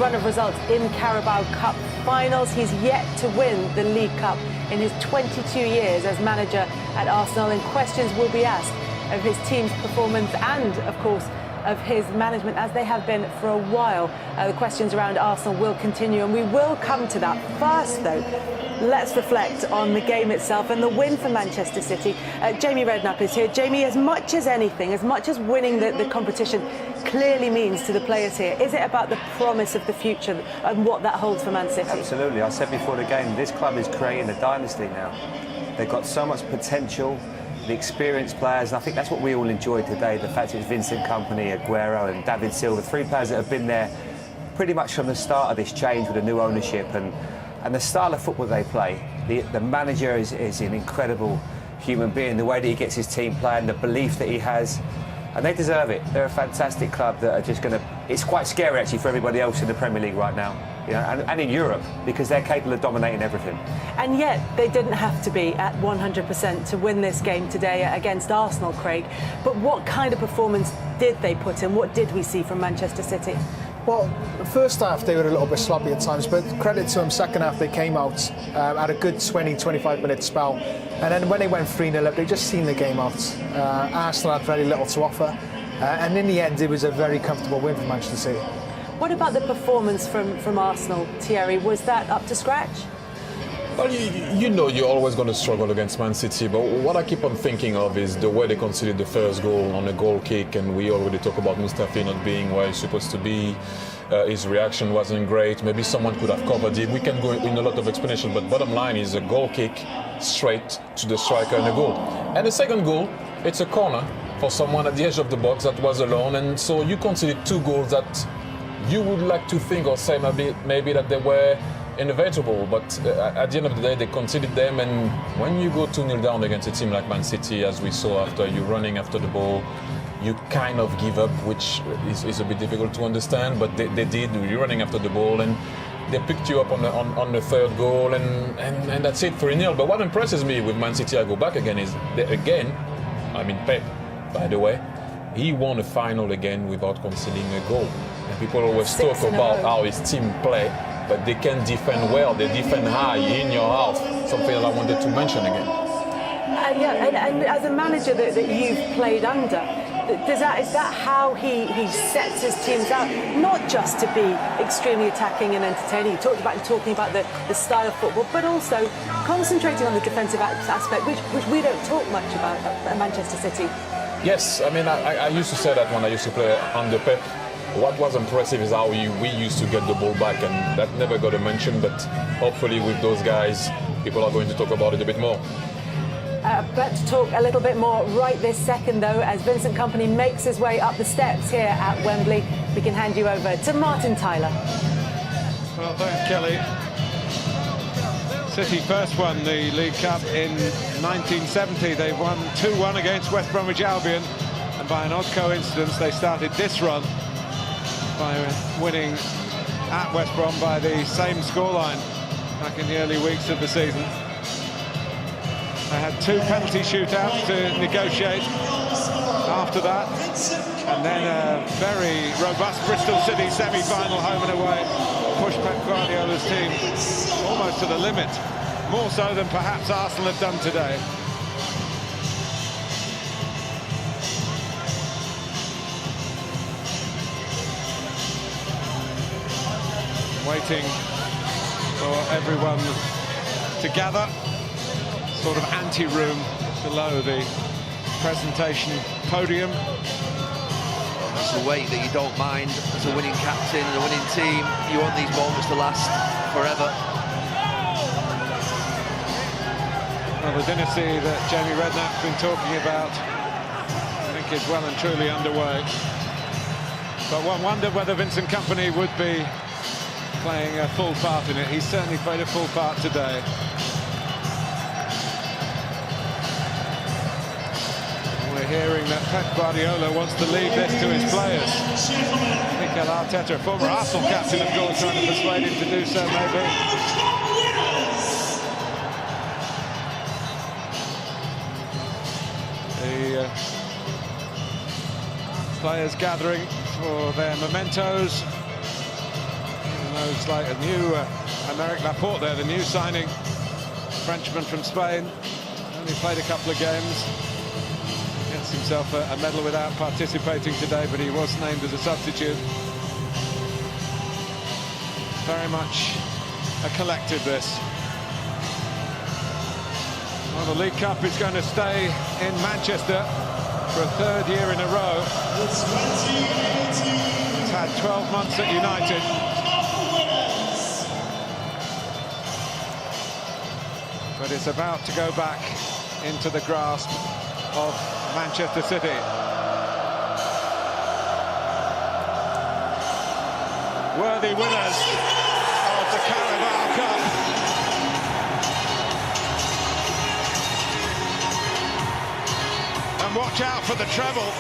run of results in Carabao Cup finals. He's yet to win the League Cup in his 22 years as manager at Arsenal, and questions will be asked of his team's performance and, of course, of his management, as they have been for a while. The questions around Arsenal will continue, and we will come to that. First, though, let's reflect on the game itself and the win for Manchester City. Jamie Redknapp is here. Jamie, as much as anything, as much as winning the competition clearly means to the players here, is it about the promise of the future and what that holds for Man City? Absolutely. I said before the game, this club is creating a dynasty now. They've got so much potential, the experienced players, and I think that's what we all enjoyed today, the fact it's Vincent Kompany, Aguero and David Silva, 3 players that have been there pretty much from the start of this change with the new ownership and the style of football they play. The manager is an incredible human being, the way that he gets his team playing, the belief that he has, and they deserve it. They're a fantastic club that are just going to... It's quite scary actually for everybody else in the Premier League right now, you know, and in Europe, because they're capable of dominating everything. And yet they didn't have to be at 100% to win this game today against Arsenal, Craig. But what kind of performance did they put in? What did we see from Manchester City? Well, the first half they were a little bit sloppy at times, but credit to them, second half they came out, had a good 20-25 minute spell, and then when they went 3-0 up, they just seen the game out. Arsenal had very little to offer, and in the end it was a very comfortable win for Manchester City. What about the performance from Arsenal, Thierry? Was that up to scratch? Well, you know you're always going to struggle against Man City, but what I keep on thinking of is the way they conceded the first goal on a goal kick, and we already talk about Mustafi not being where he's supposed to be. His reaction wasn't great. Maybe someone could have covered it. We can go in a lot of explanation, but bottom line is a goal kick straight to the striker and a goal. And the second goal, it's a corner for someone at the edge of the box that was alone, and so you conceded 2 goals that you would like to think or say maybe that they were inevitable, but at the end of the day they conceded them, and when you go 2-0 down against a team like Man City, as we saw after you running after the ball, you kind of give up, which is a bit difficult to understand, but they did. You're running after the ball and they picked you up on the third goal, and that's it, 3-0. But what impresses me with Man City, I go back again, is that again, I mean Pep, by the way, he won a final again without conceding a goal. And people always talk about how his team play, but they can defend well, they defend high in your half, something that I wanted to mention again. And as a manager that you've played under, is that how he sets his teams out? Not just to be extremely attacking and entertaining. You talking about the style of football, but also concentrating on the defensive aspect, which we don't talk much about at Manchester City. Yes, I mean, I used to say that when I used to play under Pep. What was impressive is how we used to get the ball back, and that never got a mention, but hopefully with those guys, people are going to talk about it a bit more. But to talk a little bit more right this second, though, as Vincent Kompany makes his way up the steps here at Wembley, we can hand you over to Martin Tyler. Well, thanks, Kelly. City first won the League Cup in 1970. They won 2-1 against West Bromwich Albion, and by an odd coincidence, they started this run by winning at West Brom by the same scoreline back in the early weeks of the season. They had 2 penalty shootouts to negotiate after that, and then a very robust Bristol City semi-final home and away pushed Pep Guardiola's team almost to the limit, more so than perhaps Arsenal have done today. Waiting for everyone to gather, sort of ante-room below the presentation podium. That's the weight that you don't mind as a winning captain and a winning team. You want these moments to last forever. Well, the dynasty that Jamie Redknapp's been talking about, I think, is well and truly underway. But one wondered whether Vincent Kompany would be playing a full part in it. He's certainly played a full part today. We're hearing that Pep Guardiola wants to leave this to his players. Mikel Arteta, former Arsenal captain, of course, trying to persuade him to do so, maybe. The players gathering for their mementos. Those like a new Aymeric Laporte there, the new signing, Frenchman from Spain, only played a couple of games. Get Gets himself a medal without participating today, but he was named as a substitute. Very much a collective, this. Well, the League Cup is going to stay in Manchester for a third year in a row. It's had 12 months at United. But it's about to go back into the grasp of Manchester City. Worthy winners of the Carabao Cup. And watch out for the treble.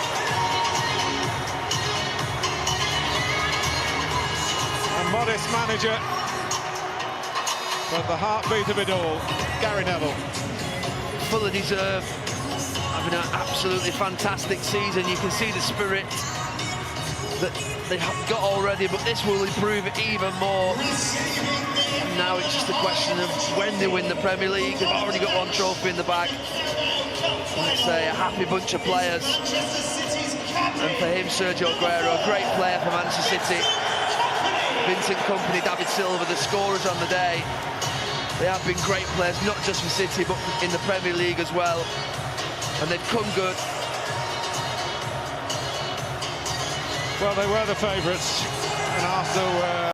A modest manager, but the heartbeat of it all, Gary Neville. Fully deserved. Having an absolutely fantastic season. You can see the spirit that they've got already, but this will improve it even more. And now it's just a question of when they win the Premier League. They've already got one trophy in the bag. It's a happy bunch of players. And for him, Sergio Aguero, a great player for Manchester City. Vincent Kompany, David Silva, the scorers on the day. They have been great players, not just for City, but in the Premier League as well. And they've come good. Well, they were the favourites, and Arsenal were